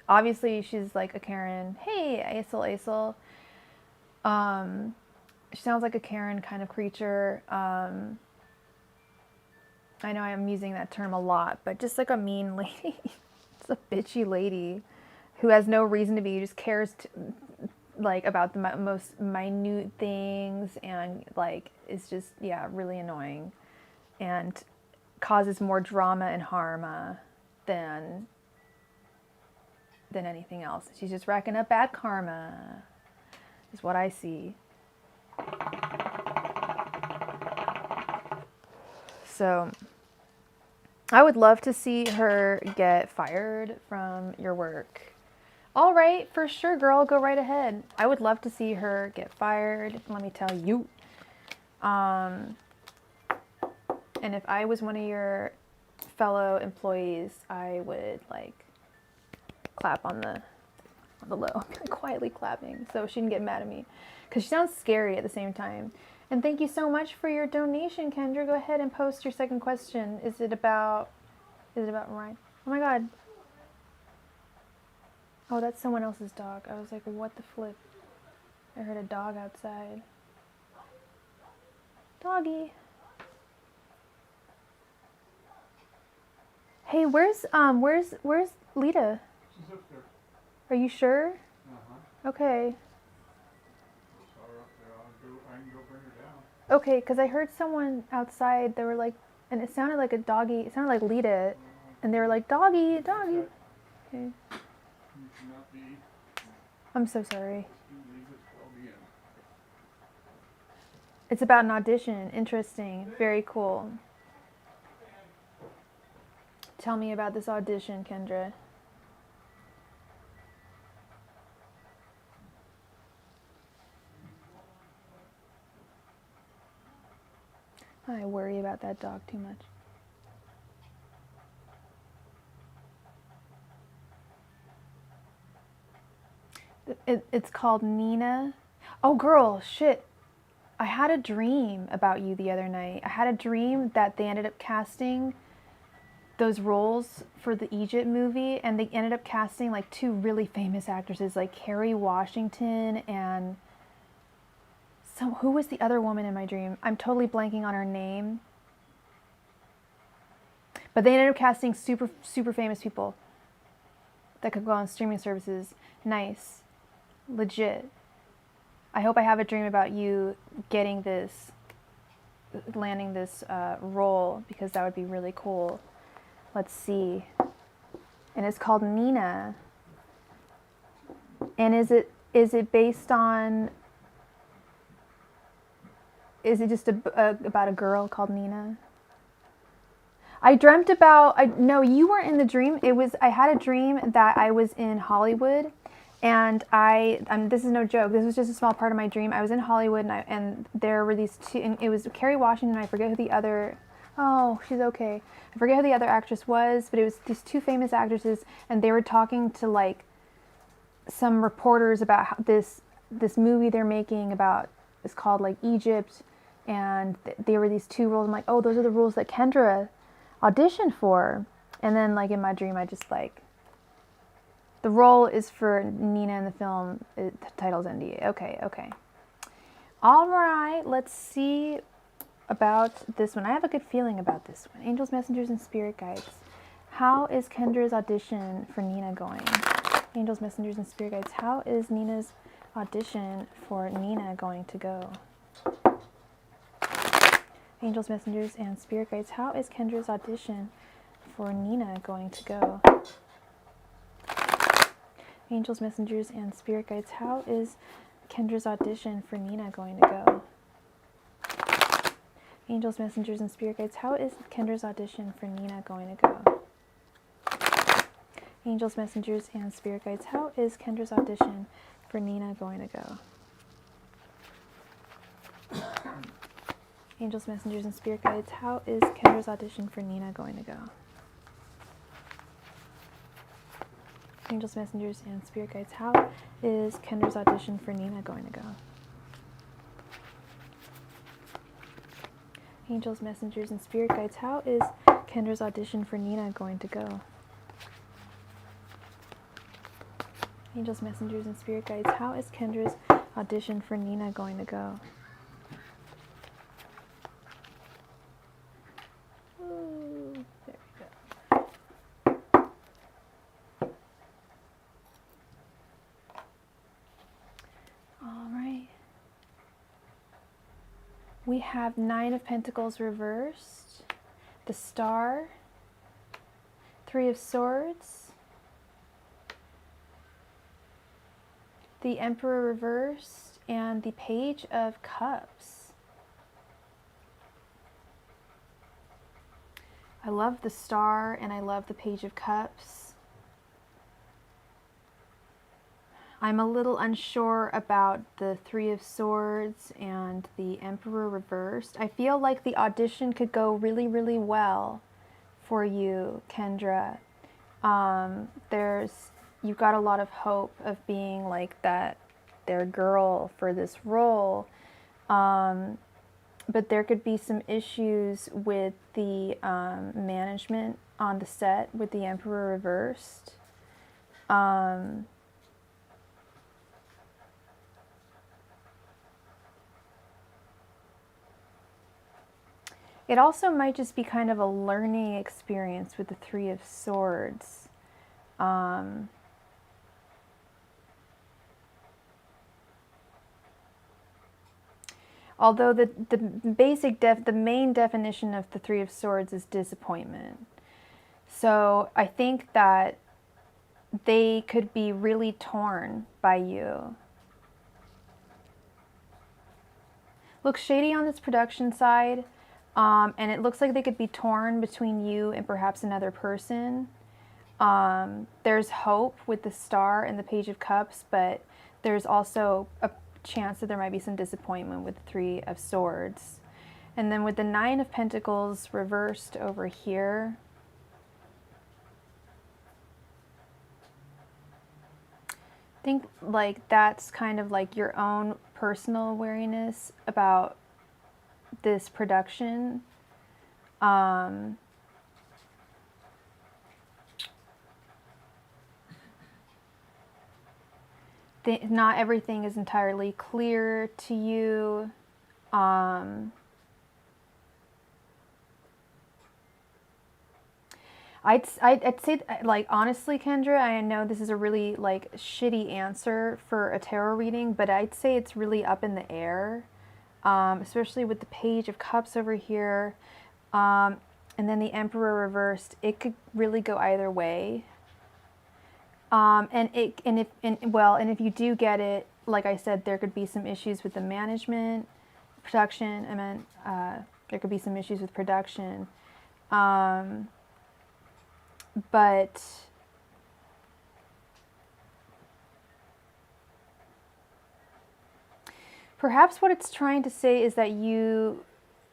Obviously she's like a Karen. Hey, Aisel. She sounds like a Karen kind of creature. I know I'm using that term a lot, but just like a mean lady. It's a bitchy lady who has no reason to be, who just cares like about the most minute things, and like is just, yeah, really annoying and causes more drama and harm than anything else. She's just racking up bad karma, is what I see. So I would love to see her get fired from your work. All right, for sure, girl, go right ahead. I would love to see her get fired, let me tell you. And if I was one of your fellow employees, I would like clap on on the low. I'm like quietly clapping so she can get mad at me. Because she sounds scary at the same time. And thank you so much for your donation, Kendra. Go ahead and post your second question. Is it about Ryan? Oh my god. Oh, that's someone else's dog. I was like, what the flip? I heard a dog outside. Doggy. Hey, where's Lita? She's up there. Are you sure? Uh-huh. Okay. Saw her up there. I can go bring her down. Okay, because I heard someone outside. They were like, and it sounded like a doggy. It sounded like Lita, and they were like, doggy, doggy. Okay. You cannot be. I'm so sorry. You leave it till the end. It's about an audition. Interesting. Very cool. Tell me about this audition, Kendra. I worry about that dog too much. It's called Nina. Oh, girl, shit. I had a dream about you the other night. I had a dream that they ended up casting those roles for the Egypt movie, and they ended up casting like two really famous actresses, like Kerry Washington and who was the other woman in my dream? I'm totally blanking on her name. But they ended up casting super famous people that could go on streaming services. Nice. Legit. I hope I have a dream about you getting this, landing this role, because that would be really cool. Let's see. And it's called Nina. And is it based on, is it just about a girl called Nina? I dreamt about, no, you weren't in the dream. I had a dream that I was in Hollywood, and this is no joke. This was just a small part of my dream. I was in Hollywood, and there were these two, and it was Kerry Washington, and I forget who the other, oh, she's okay. I forget who the other actress was, but it was these two famous actresses, and they were talking to like some reporters about how this movie they're making about, it's called like Egypt, and they were these two roles. I'm like, oh, those are the roles that Kendra auditioned for. And then like in my dream, I just like, the role is for Nina in the film. The title's NDA. Okay. All right, let's see about this one. I have a good feeling about this one. Angels, messengers, and spirit guides. How is Kendra's audition for Nina going? Angels, messengers, and spirit guides. How is Nina's audition for Nina going to go? Angels, messengers, and spirit guides. How is Kendra's audition for Nina going to go? Angels, messengers, and spirit guides. How is Kendra's audition for Nina going to go? Angels, messengers, and spirit guides. How is Kendra's audition for Nina going to go? Angels, messengers, and spirit guides. How is Kendra's audition for Nina going to go? Angels, messengers, and spirit guides. How is Kendra's audition for Nina going to go? Angels, messengers, and spirit guides. How is Kendra's audition for Nina going to go? Angels, messengers, and spirit guides. How is Kendra's audition for Nina going to go? Angels, messengers, and spirit guides. How is Kendra's audition for Nina going to go? Ooh, there we go. All right. We have Nine of Pentacles reversed, the Star, Three of Swords, the Emperor reversed, and the Page of Cups. I love the Star and I love the Page of Cups. I'm a little unsure about the Three of Swords and the Emperor reversed. I feel like the audition could go really, really well for you, Kendra. you've got a lot of hope of being like that, their girl for this role. But there could be some issues with the management on the set with the Emperor reversed. It also might just be kind of a learning experience with the Three of Swords. Although the main definition of the Three of Swords is disappointment. So I think that they could be really torn by you. Looks shady on this production side, and it looks like they could be torn between you and perhaps another person. There's hope with the Star and the Page of Cups, but there's also a chance that there might be some disappointment with the Three of Swords. And then with the Nine of Pentacles reversed over here, I think like that's kind of like your own personal awareness about this production. Not everything is entirely clear to you. I'd say, like, honestly, Kendra, I know this is a really, like, shitty answer for a tarot reading, but I'd say it's really up in the air, especially with the Page of Cups over here, and then the Emperor reversed. It could really go either way. And if you do get it, like I said, there could be some issues with the management, production. I meant there could be some issues with production. But perhaps what it's trying to say is that you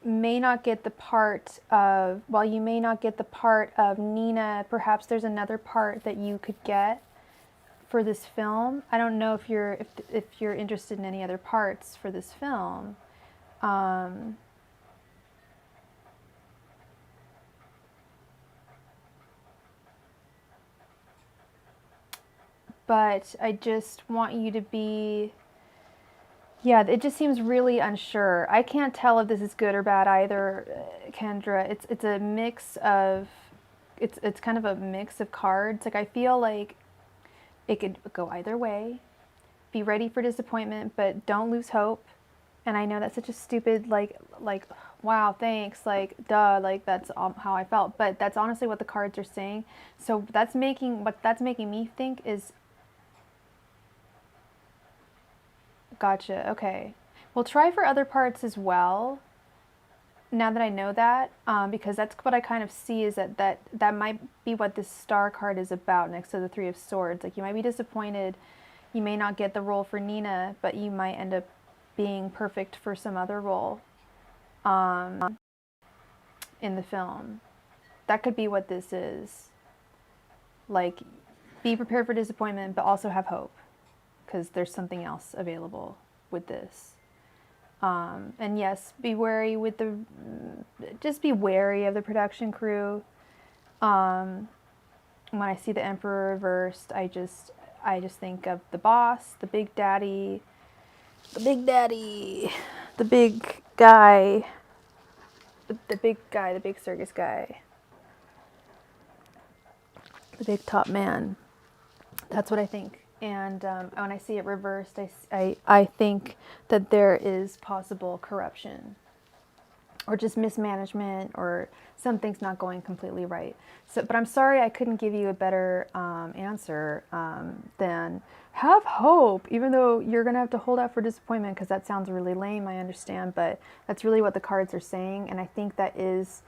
may not get the part of, while you may not get the part of Nina, perhaps there's another part that you could get for this film. I don't know if you're interested in any other parts for this film. But I just want you to be, yeah, it just seems really unsure. I can't tell if this is good or bad either, Kendra. It's a mix of, it's kind of a mix of cards. Like, I feel like it could go either way. Be ready for disappointment, but don't lose hope. And I know that's such a stupid, like, wow, thanks, like, duh, like, that's how I felt. But that's honestly what the cards are saying. So what that's making me think is, gotcha, okay. Well, try for other parts as well, now that I know that, because that's what I kind of see, is that might be what this Star card is about next to the Three of Swords. Like, you might be disappointed, you may not get the role for Nina, but you might end up being perfect for some other role in the film. That could be what this is. Like, be prepared for disappointment, but also have hope, because there's something else available with this. And yes, be wary with just be wary of the production crew. When I see the Emperor reversed, I just think of the boss, the big daddy, the big guy, the big circus guy, the big top man. That's what I think. And when I see it reversed, I think that there is possible corruption or just mismanagement, or something's not going completely right. So, but I'm sorry I couldn't give you a better answer than have hope, even though you're going to have to hold out for disappointment, because that sounds really lame, I understand, but that's really what the cards are saying. And I think that is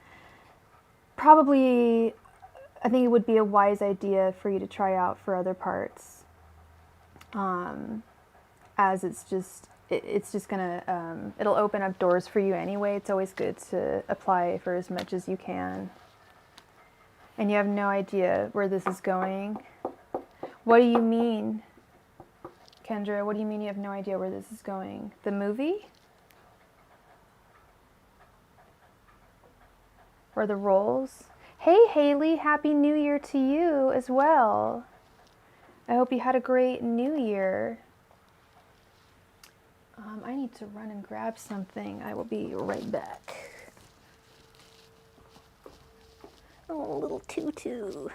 probably, I think it would be a wise idea for you to try out for other parts. As it's just gonna, it'll open up doors for you anyway. It's always good to apply for as much as you can. And you have no idea where this is going. What do you mean, Kendra? What do you mean you have no idea where this is going? The movie? Or the roles? Hey, Haley, Happy New Year to you as well. I hope you had a great New Year. I need to run and grab something. I will be right back. Oh, little tutu.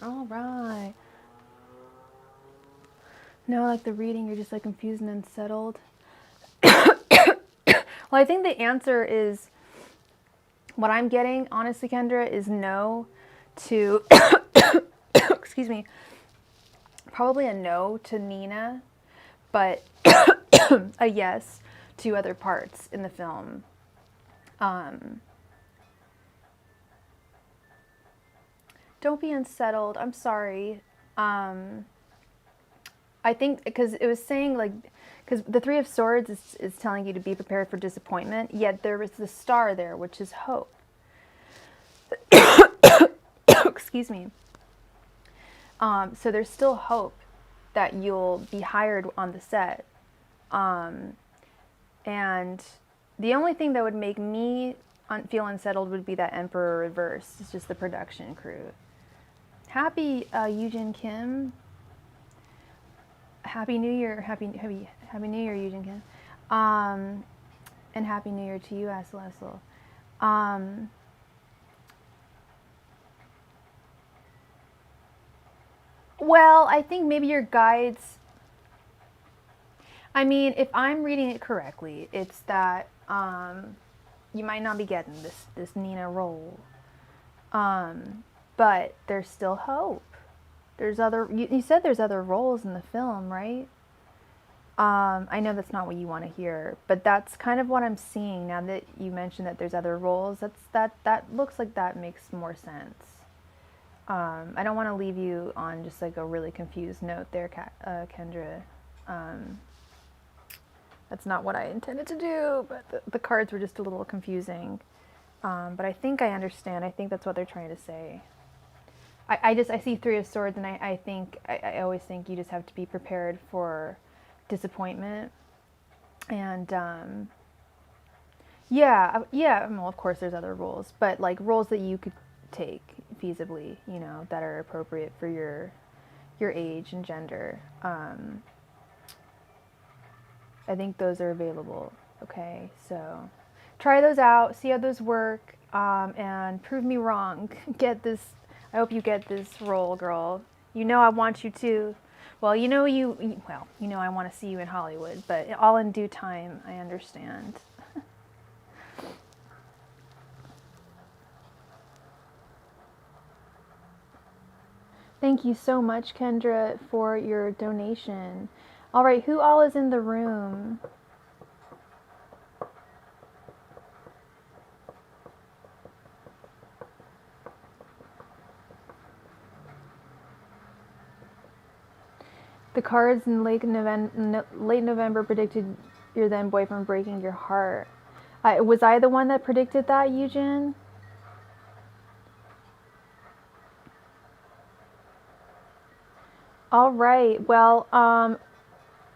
All right. No, like the reading, you're just like confused and unsettled. Well, I think the answer is, what I'm getting, honestly, Kendra, is no to, excuse me, probably a no to Nina, but a yes to other parts in the film. Don't be unsettled. I'm sorry. I think because it was saying like, because the Three of Swords is telling you to be prepared for disappointment, yet there was the star there, which is hope. Excuse me. So there's still hope that you'll be hired on the set. And the only thing that would make me feel unsettled would be that Emperor reverse. It's just the production crew. Happy Eugene Kim. Happy New Year. Happy New Year, Eugene Kim. And Happy New Year to you, Asel. Well, I think maybe your guides, I mean, if I'm reading it correctly, it's that you might not be getting this Nina role. But there's still hope. There's other, you said there's other roles in the film, right? I know that's not what you want to hear, but that's kind of what I'm seeing now that you mentioned that there's other roles. That looks like that makes more sense. I don't want to leave you on just like a really confused note there, Kendra. That's not what I intended to do, but the cards were just a little confusing. But I think I understand. I think that's what they're trying to say. I see Three of Swords, and I always think you just have to be prepared for disappointment. And yeah, well, of course there's other roles, but like roles that you could take feasibly, you know, that are appropriate for your age and gender. I think those are available. Okay, so try those out, see how those work, and prove me wrong. Get this. I hope you get this role, girl. You know I want you to. Well, you know I want to see you in Hollywood, but all in due time. I understand. Thank you so much, Kendra, for your donation. All right, who all is in the room? The cards in late November predicted your then boyfriend breaking your heart. Was I the one that predicted that, Eugen? All right. Well,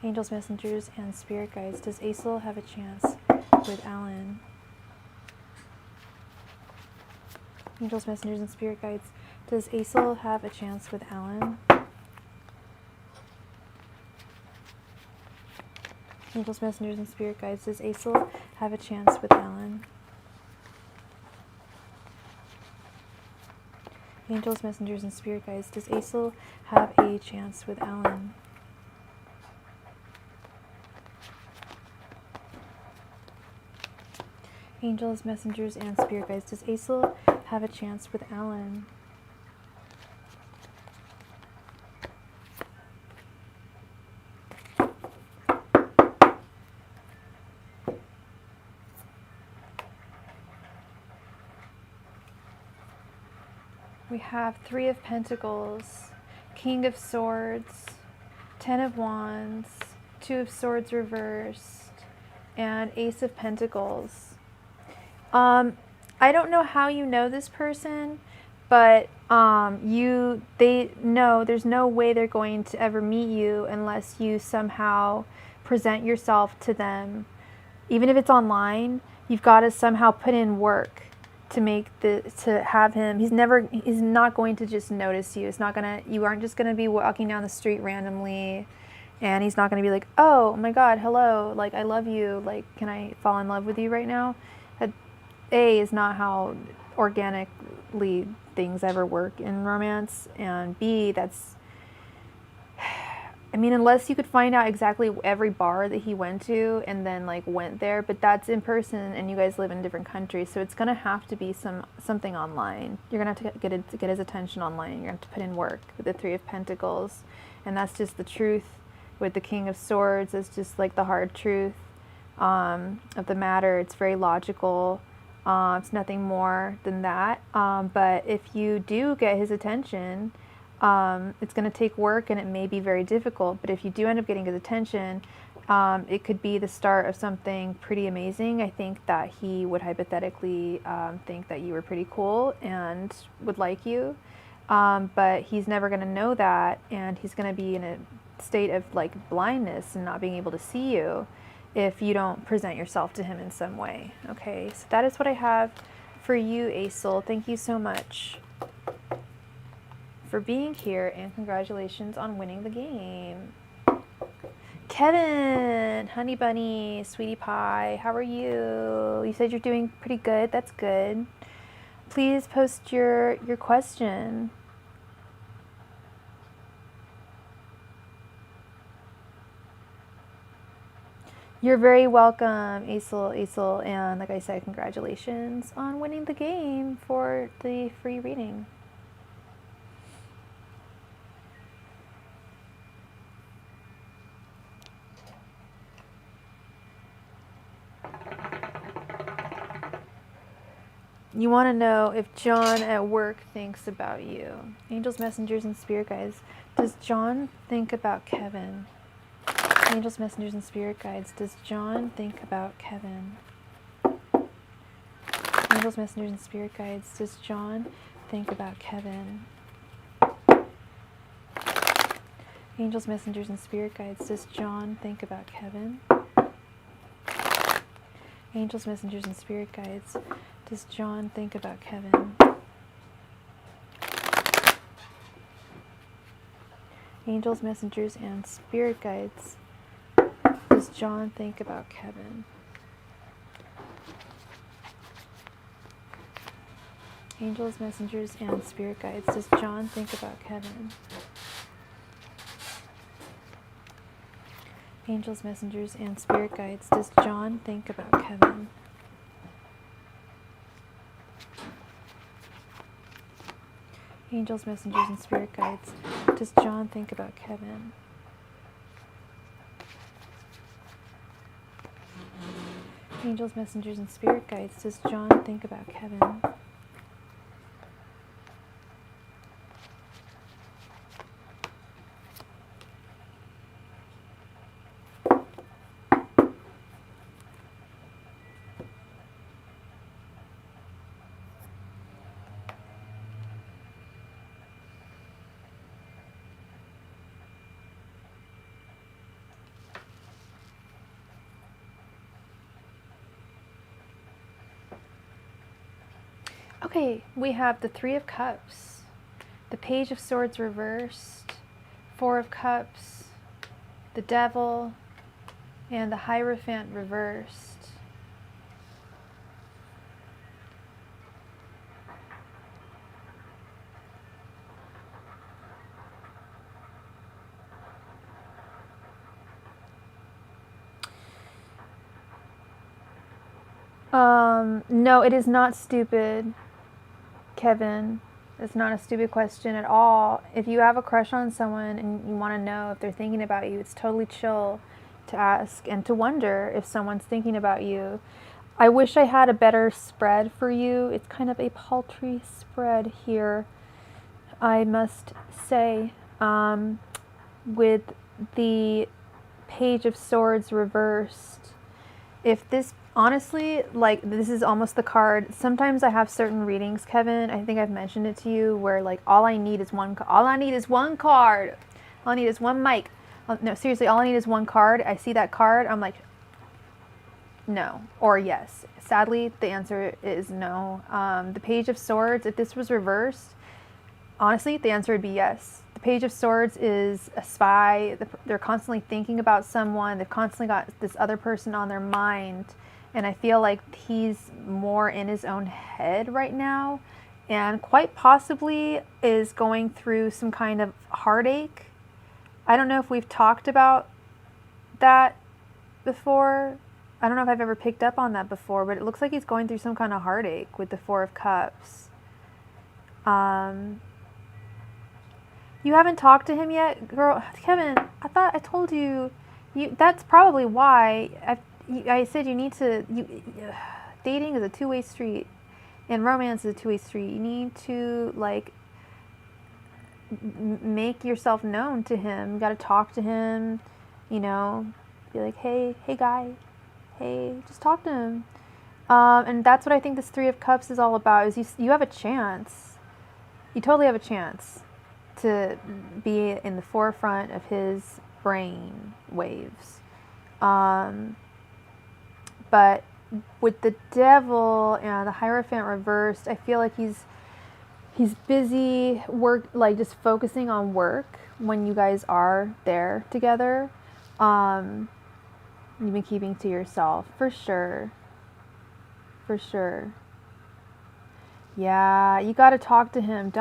Angels, messengers, and spirit guides. Does Aesel have a chance with Alan? Angels, messengers, and spirit guides. Does Aesel have a chance with Alan? Angels, messengers, and spirit guides. Does Aesel have a chance with Alan? Angels, messengers, and spirit guides. Does Aesel have a chance with Alan? Angels, messengers, and spirit guides. Does Aesel have a chance with Alan? We have Three of Pentacles, King of Swords, Ten of Wands, Two of Swords reversed, and Ace of Pentacles. I don't know how you know this person, but they know there's no way they're going to ever meet you unless you somehow present yourself to them. Even if it's online, you've got to somehow put in work to have him. He's not going to just notice you. You aren't just gonna be walking down the street randomly, and he's not gonna be like, oh my God, hello, like I love you, like can I fall in love with you right now? That A is not how organically things ever work in romance, and B, unless you could find out exactly every bar that he went to and then like went there, but that's in person and you guys live in different countries, so it's gonna have to be something online. You're gonna have to get his attention online. You're gonna have to put in work with the Three of Pentacles, and that's just the truth. With the King of Swords, it's just like the hard truth of the matter. It's very logical. It's nothing more than that. But if you do get his attention, it's going to take work and it may be very difficult, but if you do end up getting his attention, it could be the start of something pretty amazing. I think that he would hypothetically think that you were pretty cool and would like you, but he's never going to know that, and he's going to be in a state of like blindness and not being able to see you if you don't present yourself to him in some way. Okay, so that is what I have for you, Aesel. Thank you so much for being here, and congratulations on winning the game. Kevin, honey bunny, sweetie pie, how are you? You said you're doing pretty good. That's good. Please post your question. You're very welcome, Aesel, and like I said, congratulations on winning the game for the free reading. You want to know if John at work thinks about you. Angels, messengers, and spirit guides. Does John think about Kevin? Angels, messengers, and spirit guides. Does John think about Kevin? Angels, messengers, and spirit guides. Does John think about Kevin? Angels, messengers, and spirit guides. Does John think about Kevin? Angels, messengers, and spirit guides. Does John think about Kevin? Angels, messengers, and spirit guides. Does John think about Kevin? Angels, messengers, and spirit guides. Does John think about Kevin? Angels, messengers, and spirit guides. Does John think about Kevin? Angels, messengers, and spirit guides. Does John think about Kevin? Angels, messengers, and spirit guides. Does John think about Kevin? Okay, we have the Three of Cups, the Page of Swords reversed, Four of Cups, the Devil, and the Hierophant reversed. No, it is not stupid, Kevin. It's not a stupid question at all. If you have a crush on someone and you want to know if they're thinking about you, it's totally chill to ask and to wonder if someone's thinking about you. I wish I had a better spread for you. It's kind of a paltry spread here, I must say. With the Page of Swords reversed, if this, honestly, like, this is almost the card. Sometimes I have certain readings, Kevin, I think I've mentioned it to you, where like all I need is one card. All I need is one mic. No, seriously, all I need is one card. I see that card, I'm like, no or yes. Sadly, the answer is no. The Page of Swords, if this was reversed, honestly, the answer would be yes. The Page of Swords is a spy. They're constantly thinking about someone. They've constantly got this other person on their mind. And I feel like he's more in his own head right now. And quite possibly is going through some kind of heartache. I don't know if we've talked about that before. I don't know if I've ever picked up on that before, but it looks like he's going through some kind of heartache with the Four of Cups. You haven't talked to him yet? Girl, Kevin, I thought I told you, that's probably why I said you need to, dating is a two-way street, and romance is a two-way street. You need to, like, make yourself known to him. You got to talk to him, you know, be like, hey guy, hey, just talk to him. And that's what I think this Three of Cups is all about, is you have a chance. You totally have a chance to be in the forefront of his brain waves. But with the Devil and the Hierophant reversed, I feel like he's busy like just focusing on work when you guys are there together. You've been keeping to yourself, for sure. For sure. Yeah, you got to talk to him.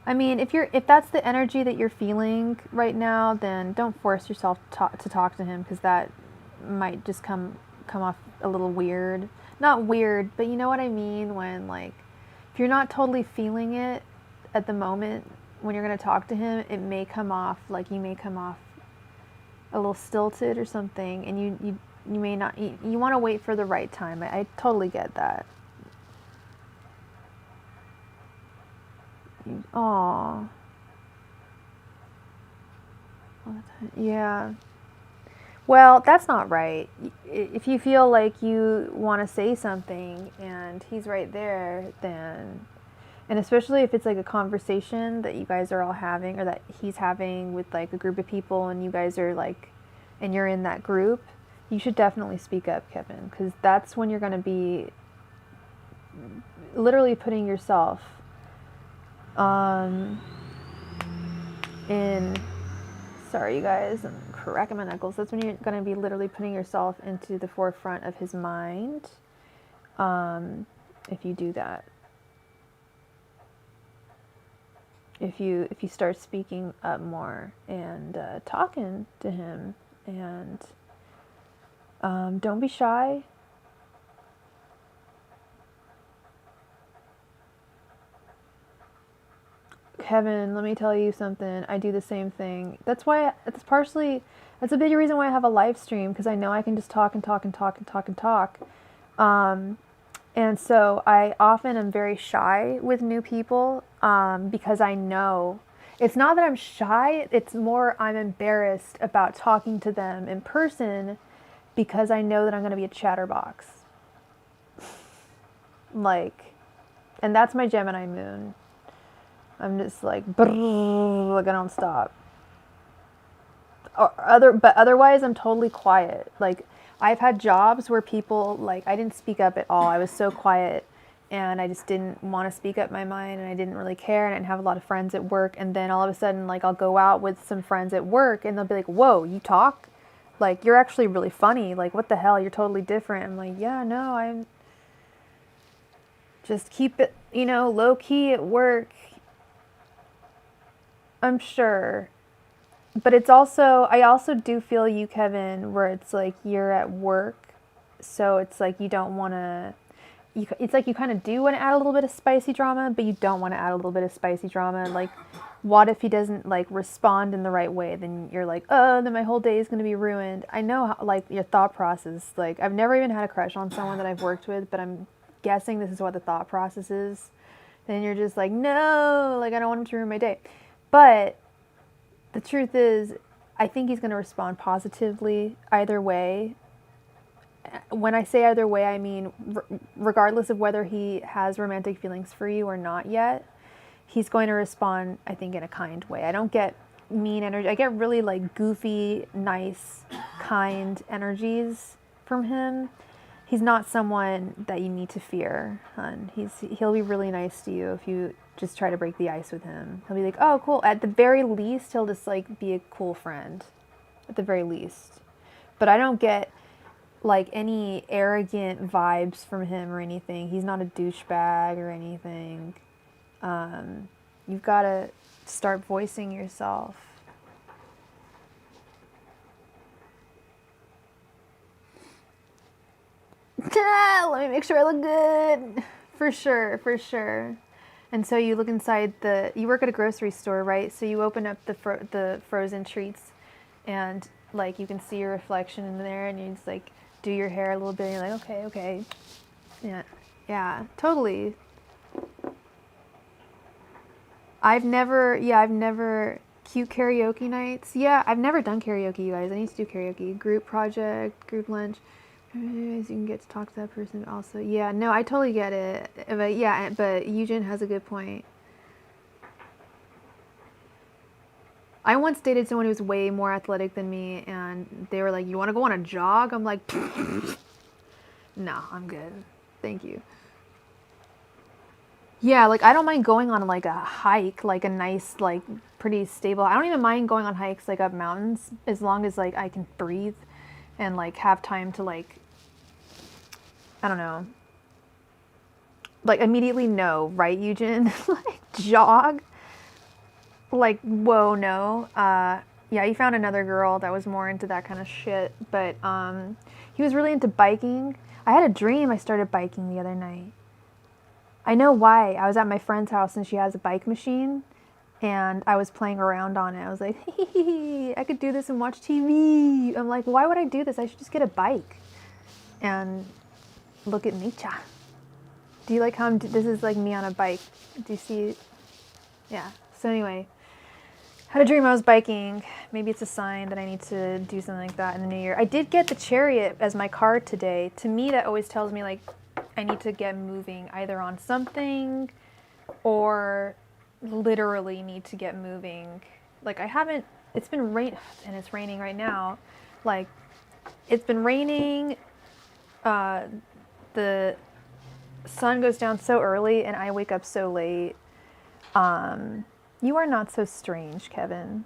If that's the energy that you're feeling right now, then don't force yourself to talk to him, because that might just come off a little weird. Not weird, but you know what I mean, when, like, if you're not totally feeling it at the moment when you're going to talk to him, it may come off like you may come off a little stilted or something, and you may not, you want to wait for the right time. I totally get that. Aww. Yeah. Well, that's not right. If you feel like you want to say something and he's right there, then, and especially if it's like a conversation that you guys are all having, or that he's having with like a group of people, and you guys are like, and you're in that group, you should definitely speak up, Kevin, because that's when you're going to be literally putting yourself sorry you guys, I'm cracking my knuckles. That's when you're going to be literally putting yourself into the forefront of his mind, if you do that. If you start speaking up more and talking to him, and don't be shy. Kevin, let me tell you something. I do the same thing. That's a big reason why I have a live stream, because I know I can just talk and talk and talk and talk and talk. And so I often am very shy with new people, because I know, it's not that I'm shy, it's more I'm embarrassed about talking to them in person, because I know that I'm going to be a chatterbox. Like, and that's my Gemini moon. I'm just like, brrr, like I don't stop. But otherwise, I'm totally quiet. Like, I've had jobs where people, like, I didn't speak up at all. I was so quiet, and I just didn't want to speak up my mind, and I didn't really care, and I didn't have a lot of friends at work. And then all of a sudden, like, I'll go out with some friends at work, and they'll be like, whoa, you talk? Like, you're actually really funny. Like, what the hell? You're totally different. I'm like, yeah, no, I'm just keep it, you know, low key at work. I'm sure. But it's also, I also do feel you, Kevin, where it's like you're at work. So it's like you don't want to, it's like you kind of do want to add a little bit of spicy drama, but you don't want to add a little bit of spicy drama. Like, what if he doesn't like respond in the right way? Then you're like, oh, then my whole day is going to be ruined. I know how, like, your thought process. Like, I've never even had a crush on someone that I've worked with, but I'm guessing this is what the thought process is. Then you're just like, no, like, I don't want him to ruin my day. But the truth is, I think he's going to respond positively either way. When I say either way, I mean regardless of whether he has romantic feelings for you or not yet, he's going to respond, I think, in a kind way. I don't get mean energy. I get really like goofy, nice, kind energies from him. He's not someone that you need to fear, hun. He'll be really nice to you if you just try to break the ice with him. He'll be like, oh, cool. At the very least, he'll just like be a cool friend. At the very least. But I don't get like any arrogant vibes from him or anything. He's not a douchebag or anything. You've got to start voicing yourself. Let me make sure I look good. For sure, for sure. And so you look inside you work at a grocery store, right? So you open up the frozen treats, and like you can see your reflection in there, and you just like do your hair a little bit, and you're like, okay. Yeah, totally. I've never cute karaoke nights. Yeah, I've never done karaoke, you guys. I need to do karaoke. Group project, group lunch. You can get to talk to that person also. Yeah, no, I totally get it. But yeah, but Eugen has a good point. I once dated someone who was way more athletic than me, and they were like, you want to go on a jog? I'm like, no, I'm good. Thank you. Yeah, like, I don't mind going on like a hike, like a nice, like, pretty stable. I don't even mind going on hikes like up mountains, as long as like I can breathe and like have time to like, I don't know, like immediately know, right, Eugen? Like, jog? Like, whoa, no. Yeah, he found another girl that was more into that kind of shit, but he was really into biking. I had a dream I started biking the other night. I know why. I was at my friend's house and she has a bike machine, and I was playing around on it. I was like, I could do this and watch TV. I'm like, why would I do this? I should just get a bike and look at nature. Do you like how this is like me on a bike? Do you see? Yeah. So anyway, had a dream I was biking. Maybe it's a sign that I need to do something like that in the new year. I did get the Chariot as my card today. To me, that always tells me like I need to get moving either on something or literally need to get moving. Like, I haven't, it's been rain, and it's raining right now. Like, it's been raining, the sun goes down so early and I wake up so late. You are not so strange, Kevin.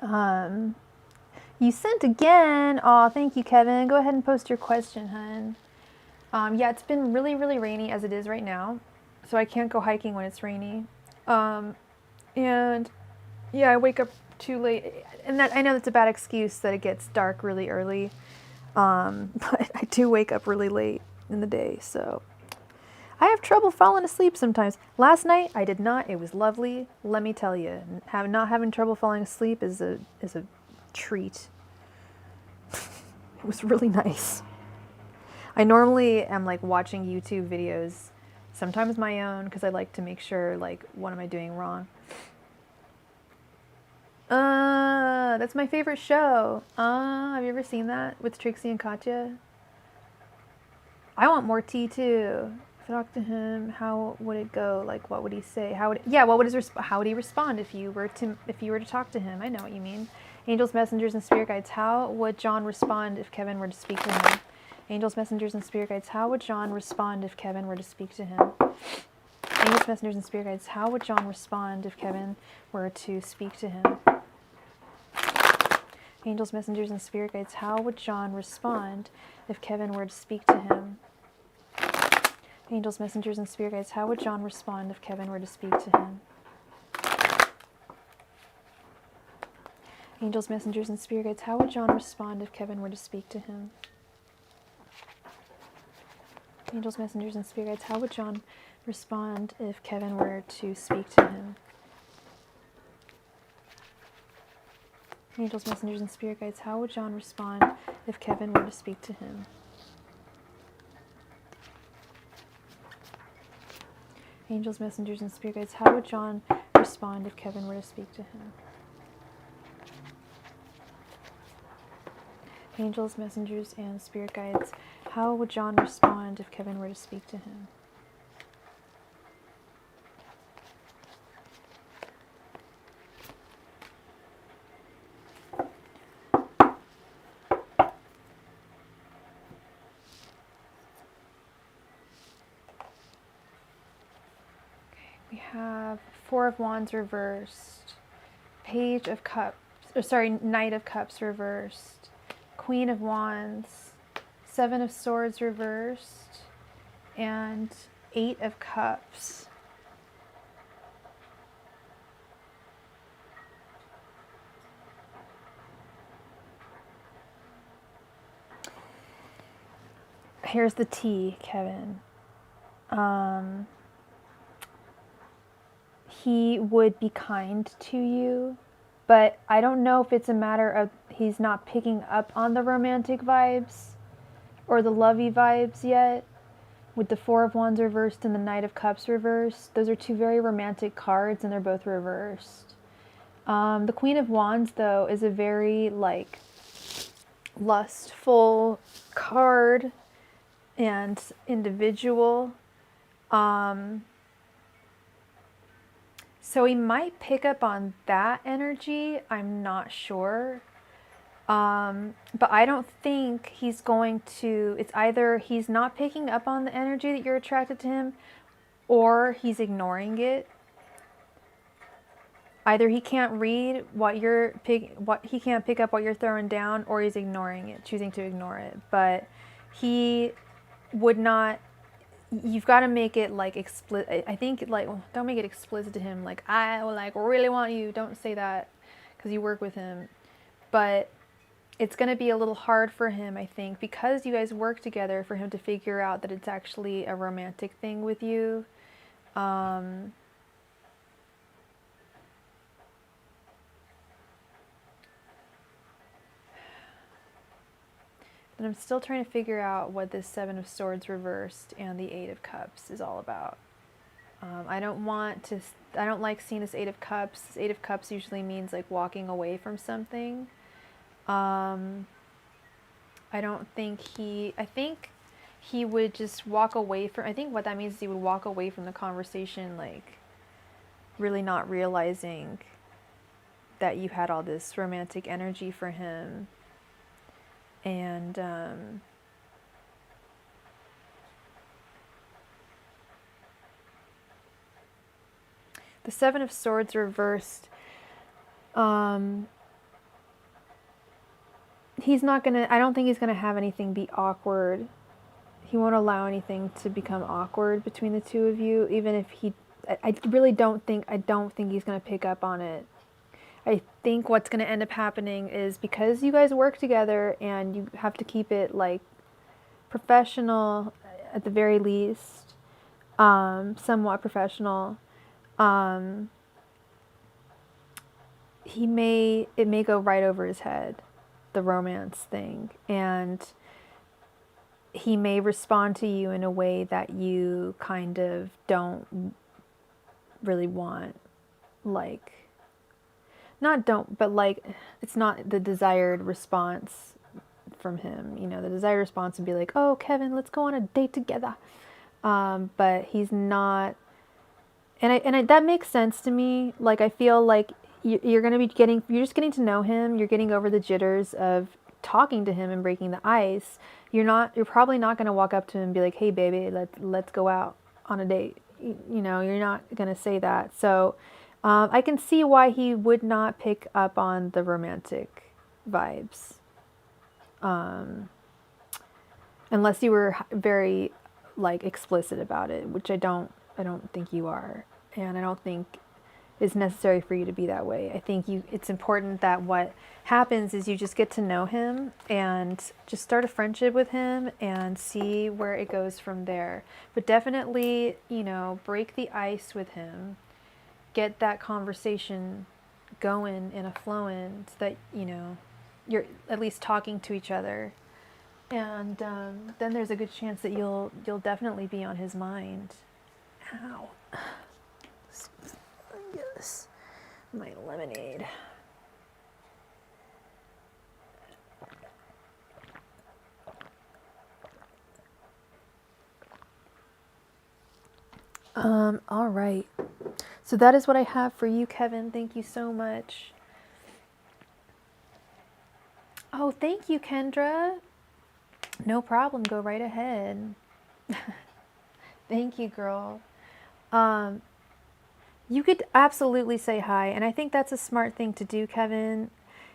You sent again. Aw, thank you, Kevin. Go ahead and post your question, hun. Yeah, it's been really, really rainy as it is right now, so I can't go hiking when it's rainy. And yeah, I wake up too late, and that I know that's a bad excuse that it gets dark really early, but I do wake up really late in the day, so I have trouble falling asleep sometimes. Last night I did not. It was lovely. Let me tell you, not having trouble falling asleep is a treat. It was really nice. I normally am like watching YouTube videos, sometimes my own, because I like to make sure like what am I doing wrong. That's my favorite show. Have you ever seen that with Trixie and Katya? I want more tea too. If I talk to him, how would it go? Like, what would he say? How would he respond if you were to talk to him? I know what you mean. Angels, messengers, and spirit guides. How would John respond if Kevin were to speak to him? Angels, messengers, and spirit guides, how would John respond if Kevin were to speak to him? Angels, messengers, and spirit guides, how would John respond if Kevin were to speak to him? Angels, messengers, and spirit guides, how would John respond if Kevin were to speak to him? Angels, messengers, and spirit guides, how would John respond if Kevin were to speak to him? Angels, messengers, and spirit guides, how would John respond if Kevin were to speak to him? Angels, messengers, and spirit guides, how would John respond if Kevin were to speak to him? Angels, messengers, and spirit guides, how would John respond if Kevin were to speak to him? Angels, messengers, and spirit guides, how would John respond if Kevin were to speak to him? Angels, messengers, and spirit guides, how would John respond if Kevin were to speak to him? We have Four of Wands reversed, Page of Cups, Knight of Cups reversed, Queen of Wands, Seven of Swords reversed, and Eight of Cups. Here's the tea, Kevin. He would be kind to you, but I don't know if it's a matter of he's not picking up on the romantic vibes or the lovey vibes yet. With the Four of Wands reversed and the Knight of Cups reversed, those are two very romantic cards and they're both reversed. The Queen of Wands, though, is a very, like, lustful card and individual. So he might pick up on that energy. I'm not sure. But I don't think he's going to, it's either he's not picking up on the energy that you're attracted to him, or he's ignoring it. Either he can't read he can't pick up what you're throwing down, or he's ignoring it, choosing to ignore it. But he would not, you've got to make it like explicit. I think, like, don't make it explicit to him. Like, I like really want you. Don't say that because you work with him. But it's going to be a little hard for him, I think, because you guys work together, for him to figure out that it's actually a romantic thing with you. But I'm still trying to figure out what this Seven of Swords reversed and the Eight of Cups is all about. I don't like seeing this Eight of Cups. This Eight of Cups usually means like walking away from something. I think he would just walk away from, I think what that means is he would walk away from the conversation, like, really not realizing that you had all this romantic energy for him. And the Seven of Swords reversed, he's not gonna, I don't think he's gonna have anything be awkward. He won't allow anything to become awkward between the two of you, even if I don't think he's gonna pick up on it. I think what's going to end up happening is, because you guys work together and you have to keep it, like, professional at the very least, somewhat professional, it may go right over his head, the romance thing, and he may respond to you in a way that you kind of don't really want, like, it's not the desired response from him. You know, the desired response would be like, oh, Kevin, let's go on a date together. But he's not, and that makes sense to me. Like, I feel like you're just getting to know him. You're getting over the jitters of talking to him and breaking the ice, you're probably not going to walk up to him and be like, hey baby, let's go out on a date. You know, you're not going to say that. So I can see why he would not pick up on the romantic vibes. Unless you were very like explicit about it, which I don't think you are. And I don't think it's necessary for you to be that way. I think it's important that what happens is you just get to know him and just start a friendship with him and see where it goes from there. But definitely, you know, break the ice with him. Get that conversation going and a flowing so that, you know, you're at least talking to each other. And then there's a good chance that you'll definitely be on his mind. Ow. Yes. My lemonade. All right. So that is what I have for you, Kevin. Thank you so much. Oh, thank you, Kendra. No problem. Go right ahead. Thank you, girl. You could absolutely say hi, and I think that's a smart thing to do, Kevin.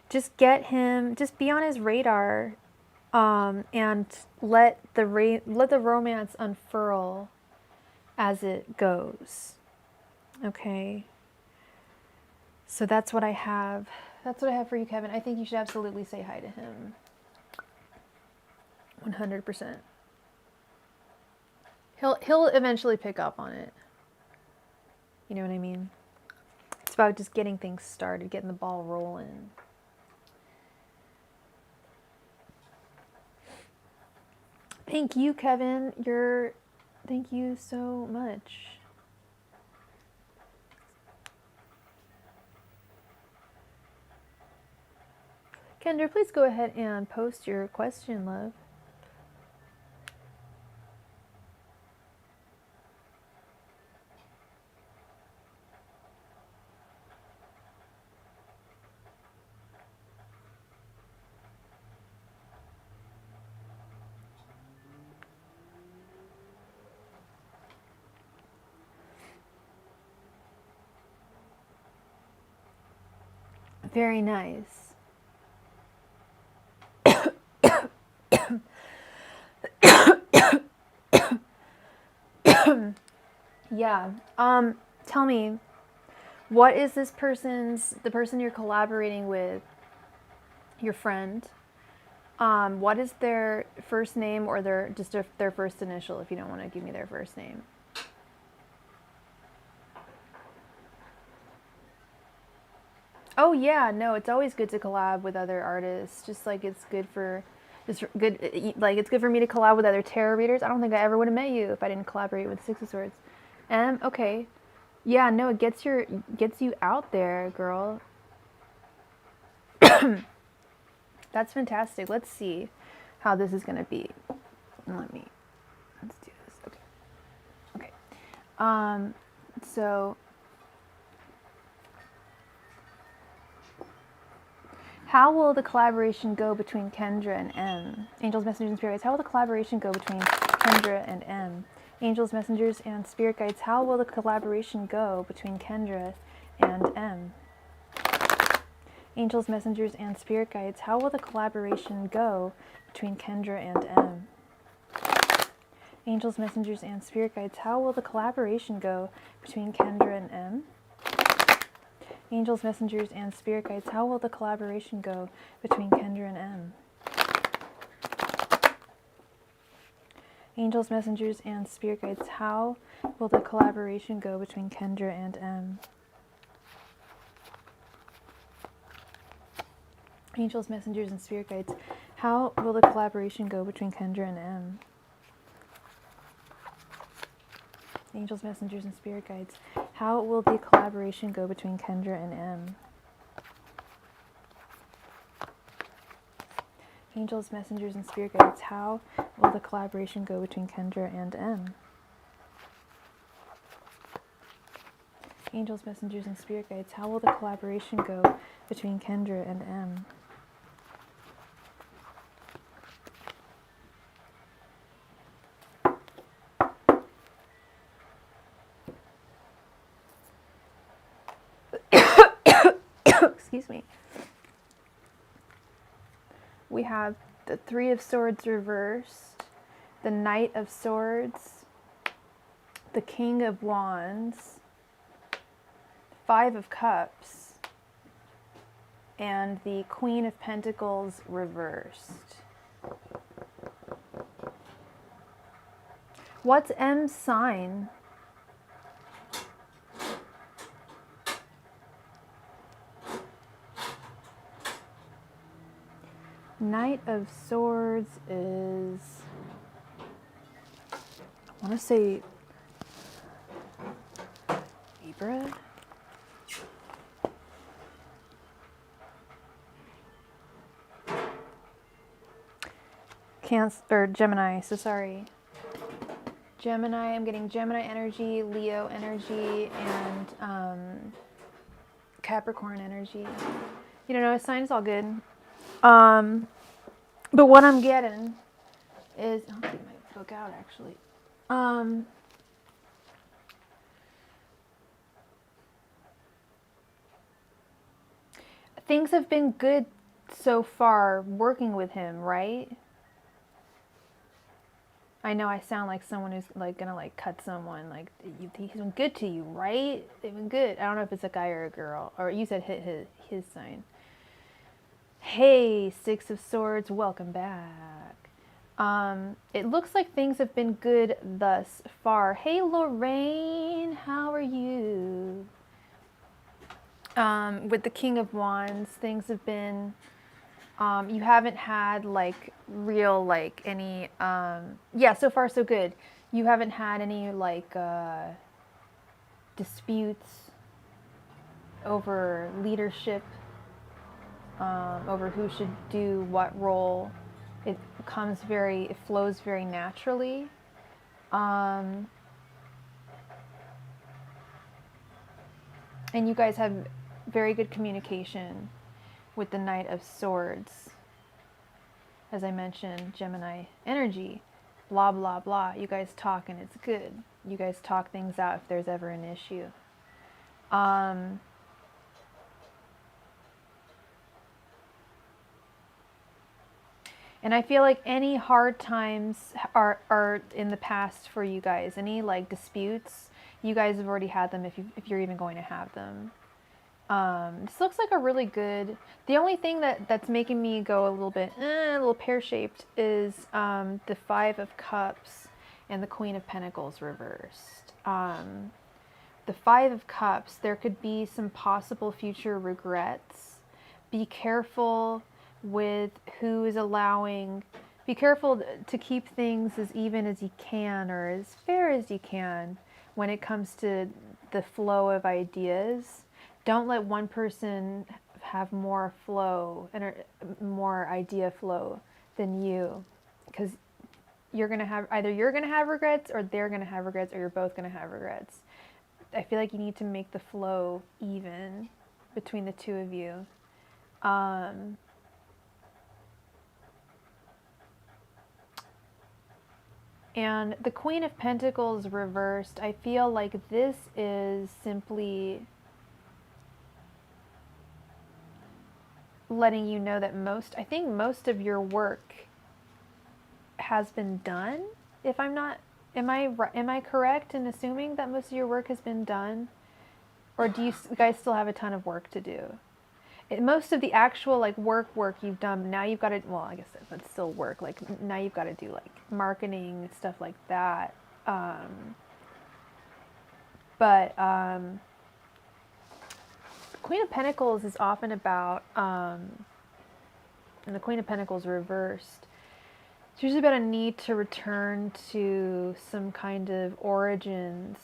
Just get him, just be on his radar, and let the romance unfurl as it goes. Okay. So that's what I have. That's what I have for you, Kevin. I think you should absolutely say hi to him. 100%. He'll eventually pick up on it. You know what I mean? It's about just getting things started, getting the ball rolling. Thank you, Kevin. Thank you so much. Kendra, please go ahead and post your question, love. Very nice. Yeah. Tell me, what is the person you're collaborating with, your friend? What is their first name or their first initial, if you don't want to give me their first name? Oh yeah, no, it's always good to collab with other artists. Just like it's good for me to collab with other tarot readers. I don't think I ever would have met you if I didn't collaborate with Six of Swords. Okay. Yeah, no, it gets you out there, girl. That's fantastic. Let's see how this is gonna be. Let's do this. Okay. So how will the collaboration go between Kendra and M? Angels, messengers, and spirit guides. How will the collaboration go between Kendra and M? Angels, messengers, and spirit guides. How will the collaboration go between Kendra and M? Angels, messengers, and spirit guides. How will the collaboration go between Kendra and M? Angels, messengers, and spirit guides. How will the collaboration go between Kendra and M? Angels, messengers, and spirit guides. How will the collaboration go between Kendra and M? Angels, messengers, and spirit guides. How will the collaboration go between Kendra and M? Angels, messengers, and spirit guides. How will the collaboration go between Kendra and M? Angels, messengers, and spirit guides. How will the collaboration go between Kendra and M? Angels, messengers, and spirit guides. How will the collaboration go between Kendra and M? Angels, messengers, and spirit guides. How will the collaboration go between Kendra and M? excuse me. We have the Three of Swords reversed, the Knight of Swords, the King of Wands, Five of Cups, and the Queen of Pentacles reversed. What's M's sign? Knight of Swords is, I want to say Libra? Cancer, or Gemini, so sorry. Gemini, I'm getting Gemini energy, Leo energy, and Capricorn energy. You don't know, a sign is all good. But what I'm getting is, I'll keep my book out actually. Things have been good so far working with him, right? I know I sound like someone who's like gonna like cut someone. Like, he's been good to you, right? They've been good. I don't know if it's a guy or a girl. Or you said his sign. Hey, Six of Swords, welcome back. It looks like things have been good thus far. Hey, Lorraine, how are you? With the King of Wands, things have been, you haven't had like real, like any, yeah, so far so good. You haven't had any like disputes over leadership, over who should do what role. It flows very naturally. And you guys have very good communication with the Knight of Swords. As I mentioned, Gemini energy, blah, blah, blah. You guys talk and it's good. You guys talk things out if there's ever an issue. And I feel like any hard times are in the past for you guys. Any like disputes, you guys have already had them if you're even going to have them. This looks like a really good, the only thing that's making me go a little bit, a little pear-shaped is the Five of Cups and the Queen of Pentacles reversed. The Five of Cups, there could be some possible future regrets. Be careful with who is allowing, be careful to keep things as even as you can or as fair as you can when it comes to the flow of ideas. Don't let one person have more flow and more idea flow than you, because you're going to have, either you're going to have regrets or they're going to have regrets or you're both going to have regrets. I feel like you need to make the flow even between the two of you. And the Queen of Pentacles reversed, I feel like this is simply letting you know that I think most of your work has been done. If I'm not, am I correct in assuming that most of your work has been done? Or do you guys still have a ton of work to do? Most of the actual like work you've done, now you've got to, well, I guess that's still work. Like now you've got to do like marketing and stuff like that. Queen of Pentacles is often about, and the Queen of Pentacles reversed, it's usually about a need to return to some kind of origins.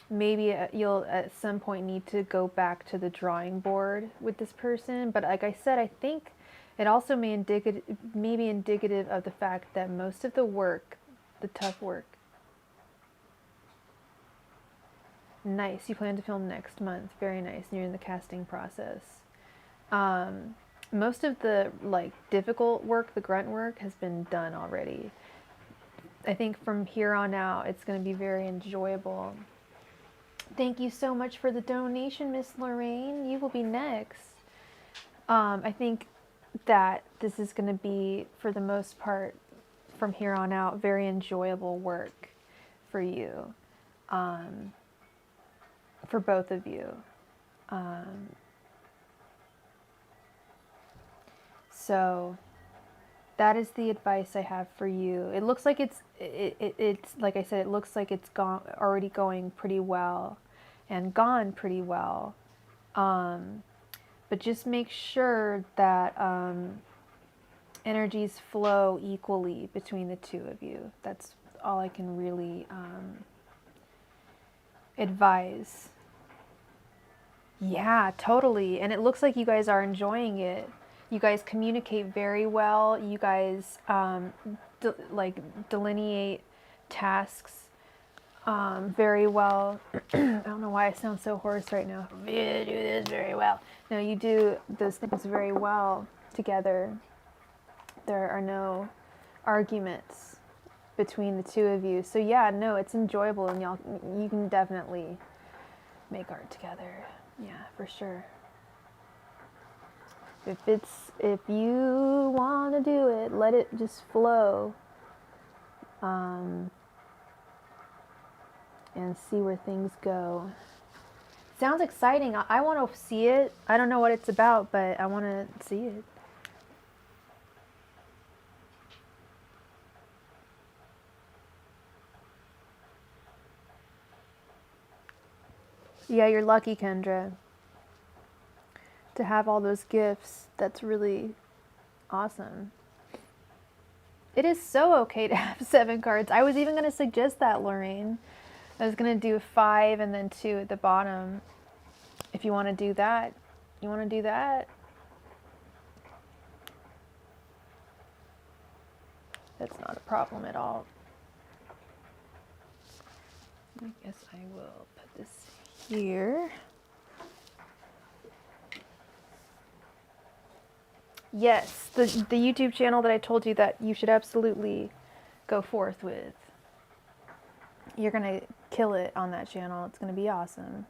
Maybe you'll at some point need to go back to the drawing board with this person. But like I said, I think it also may be indicative of the fact that most of the work, the tough work, nice, you plan to film next month, very nice, and you're in the casting process. Most of the like difficult work, the grunt work, has been done already. I think from here on out, it's going to be very enjoyable. Thank you so much for the donation, Miss Lorraine. You will be next. I think that this is going to be, for the most part, from here on out, very enjoyable work for you, for both of you. So that is the advice I have for you. It looks like it's like I said, it looks like it's already going pretty well and gone pretty well. But just make sure that energies flow equally between the two of you. That's all I can really advise. Yeah, totally. And it looks like you guys are enjoying it. You guys communicate very well. You guys delineate tasks very well. I don't know why I sound so hoarse right now. You do this very well. No, you do those things very well together. There are no arguments between the two of you. So yeah, no, it's enjoyable, and you can definitely make art together. Yeah, for sure. If you want to do it, let it just flow. And see where things go. Sounds exciting. I want to see it. I don't know what it's about, but I want to see it. Yeah, you're lucky, Kendra, to have all those gifts. That's really awesome. It is so okay to have 7 cards. I was even going to suggest that, Lorraine. I was going to do 5 and then 2 at the bottom. If you want to do that, you want to do that? That's not a problem at all. I guess I will put this here. Yes, the YouTube channel that I told you that you should absolutely go forth with. You're going to kill it on that channel. It's going to be awesome.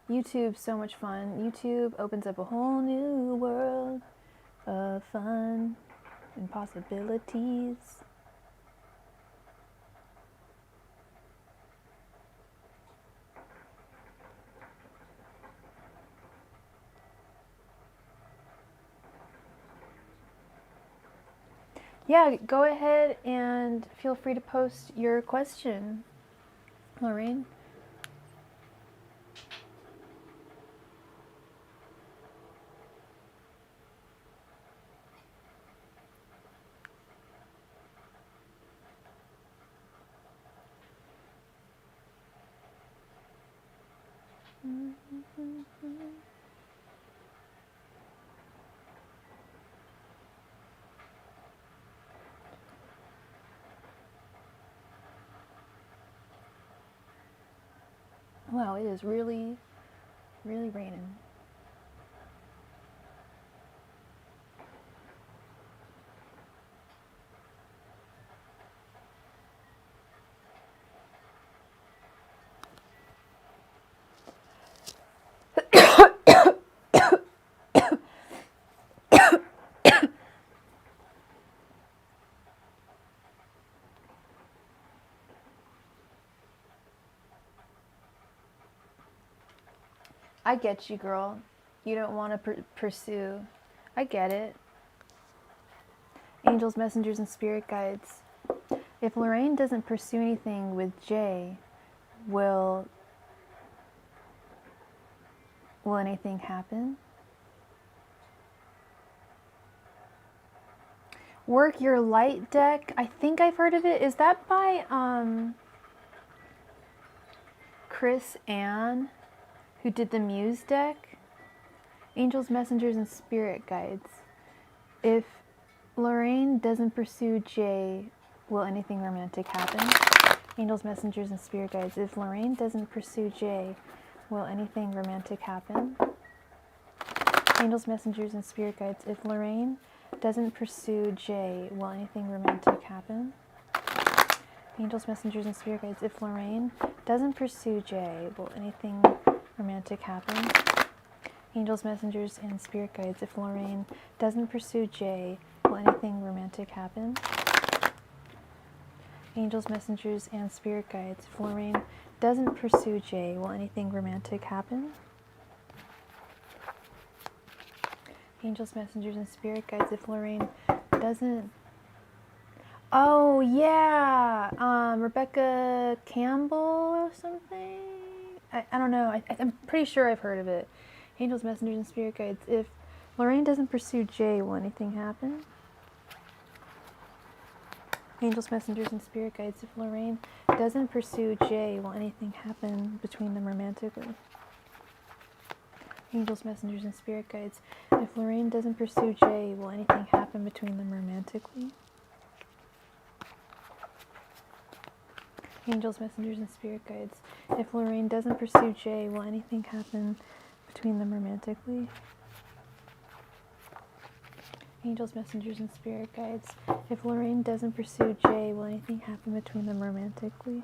YouTube's so much fun. YouTube opens up a whole new world of fun and possibilities. Yeah, go ahead and feel free to post your question, Lorraine. Wow, it is really, really raining. I get you, girl. You don't want to pursue. I get it. Angels, messengers, and spirit guides. If Lorraine doesn't pursue anything with Jay, will anything happen? Work Your Light deck. I think I've heard of it. Is that by Chris Ann, who did the Muse deck? Angels, messengers, and spirit guides. If Lorraine doesn't pursue Jay, will anything romantic happen? Angels, messengers, and spirit guides. If Lorraine doesn't pursue Jay, will anything romantic happen? Angels, messengers, and spirit guides. If Lorraine doesn't pursue Jay, will anything romantic happen? Angels, messengers, and spirit guides, if Lorraine doesn't pursue Jay, will anything romantic happen? Angels, messengers, and spirit guides, if Lorraine doesn't pursue Jay, will anything romantic happen? Angels, messengers, and spirit guides, if Lorraine doesn't pursue Jay, will anything romantic happen? Angels, messengers, and spirit guides, if Lorraine doesn't... Oh, yeah! Rebecca Campbell or something? I don't know. I'm pretty sure I've heard of it. Angels, messengers, and spirit guides, if Lorraine doesn't pursue Jay, will anything happen? Angels, messengers, and spirit guides, if Lorraine doesn't pursue Jay, will anything happen between them romantically? Angels, messengers, and spirit guides, if Lorraine doesn't pursue Jay, will anything happen between them romantically? Angels, messengers, and spirit guides, if Lorraine doesn't pursue Jay, will anything happen between them romantically? Angels, messengers, and spirit guides, if Lorraine doesn't pursue Jay, will anything happen between them romantically?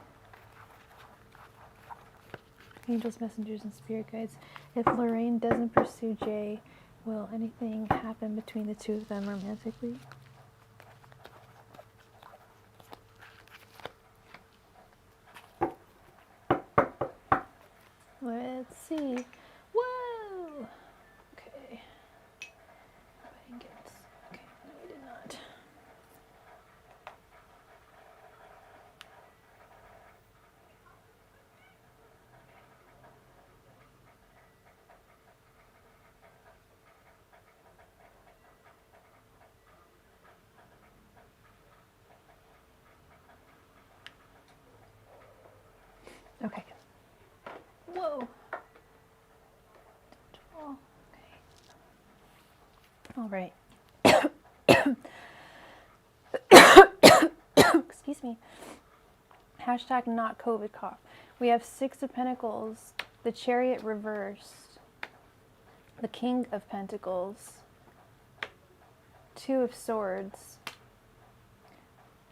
Angels, messengers, and spirit guides, if Lorraine doesn't pursue Jay, will anything happen between the two of them romantically? Let's see. Whoa! Okay. Hope I didn't get this. Okay, no, I did not. Okay. Whoa. Oh, okay. All right. Excuse me. Hashtag not COVID cough. We have 6 of Pentacles, the Chariot reversed, the King of Pentacles, 2 of Swords,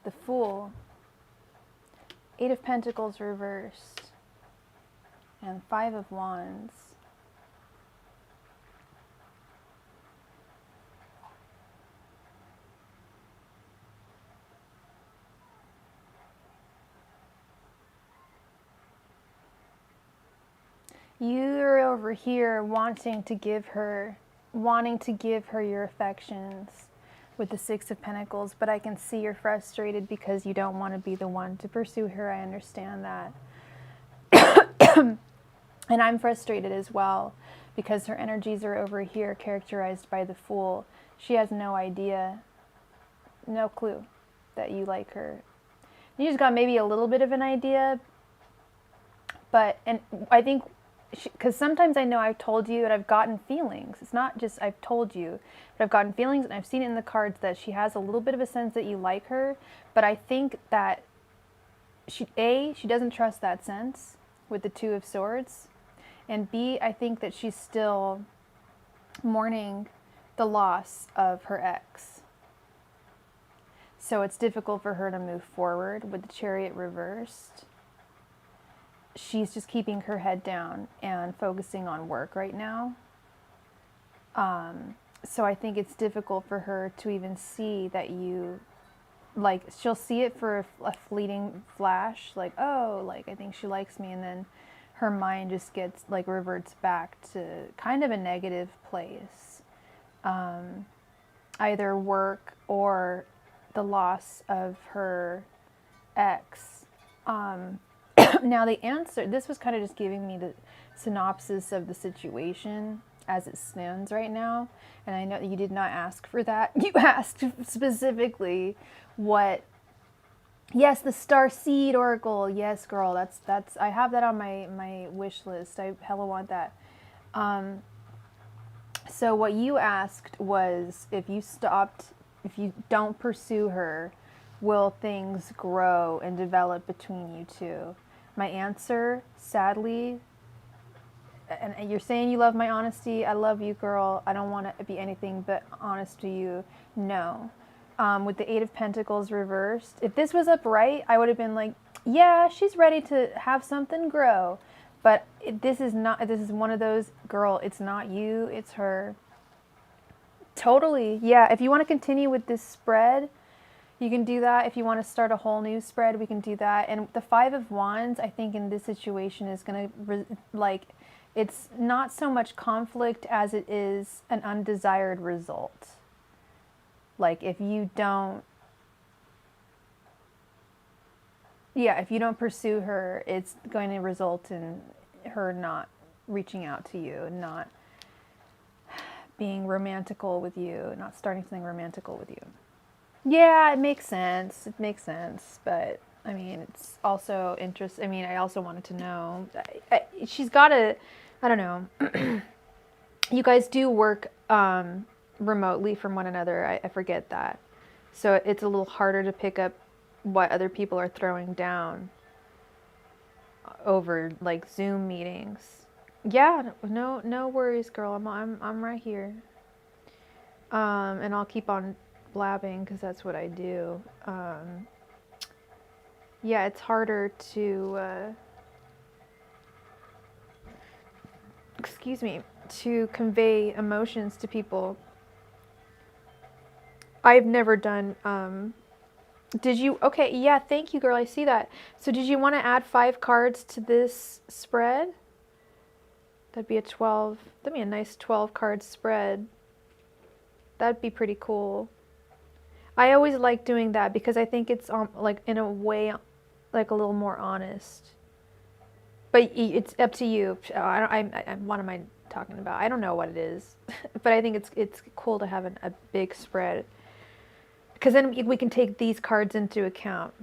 the Fool, 8 of Pentacles reversed, and 5 of Wands. You're over here wanting to give her your affections with the 6 of Pentacles, but I can see you're frustrated because you don't want to be the one to pursue her. I understand that. And I'm frustrated as well because her energies are over here characterized by the Fool. She has no idea, no clue that you like her. You just got maybe a little bit of an idea, but, and I think, because sometimes I know I've told you and I've gotten feelings. It's not just I've told you, but I've gotten feelings and I've seen it in the cards that she has a little bit of a sense that you like her, but I think that she doesn't trust that sense with the 2 of Swords, and B, I think that she's still mourning the loss of her ex. So it's difficult for her to move forward with the Chariot reversed. She's just keeping her head down and focusing on work right now. So I think it's difficult for her to even see that you, like, she'll see it for a fleeting flash, like, oh, like, I think she likes me, and then her mind just gets, like, reverts back to kind of a negative place. Either work or the loss of her ex. Now the answer, this was kind of just giving me the synopsis of the situation as it stands right now. And I know that you did not ask for that. You asked specifically what, yes, the Star Seed Oracle. Yes, girl, that's, I have that on my wish list. I hella want that. So what you asked was, if you don't pursue her, will things grow and develop between you two? My answer, sadly, and you're saying you love my honesty. I love you, girl. I don't want to be anything but honest to you. No. With the Eight of Pentacles reversed, if this was upright, I would have been like, yeah, she's ready to have something grow. But this is not, this is one of those, girl, it's not you, it's her. Totally. Yeah, if you want to continue with this spread, you can do that. If you want to start a whole new spread, we can do that. And the Five of Wands, I think in this situation is going to, like, it's not so much conflict as it is an undesired result. Like, if you don't, yeah, if you don't pursue her, it's going to result in her not reaching out to you, not being romantical with you, not starting something romantical with you. Yeah, it makes sense. It makes sense. But, I mean, it's also interesting. I mean, I also wanted to know. She's got a, I don't know. You guys do work remotely from one another. I forget that. So it's a little harder to pick up what other people are throwing down over like Zoom meetings. Yeah, no worries, girl. I'm right here. And I'll keep on blabbing because that's what I do. Yeah, it's harder to excuse me, to convey emotions to people. I've never done did you? Okay, yeah, thank you, girl. I see that. So did you want to add 5 cards to this spread? That'd be a 12. That'd be a nice 12 card spread. That'd be pretty cool. I always like doing that because I think it's like in a way like a little more honest. But it's up to you. What am I talking about? I don't know what it is, but I think it's cool to have a big spread. Because then we can take these cards into account.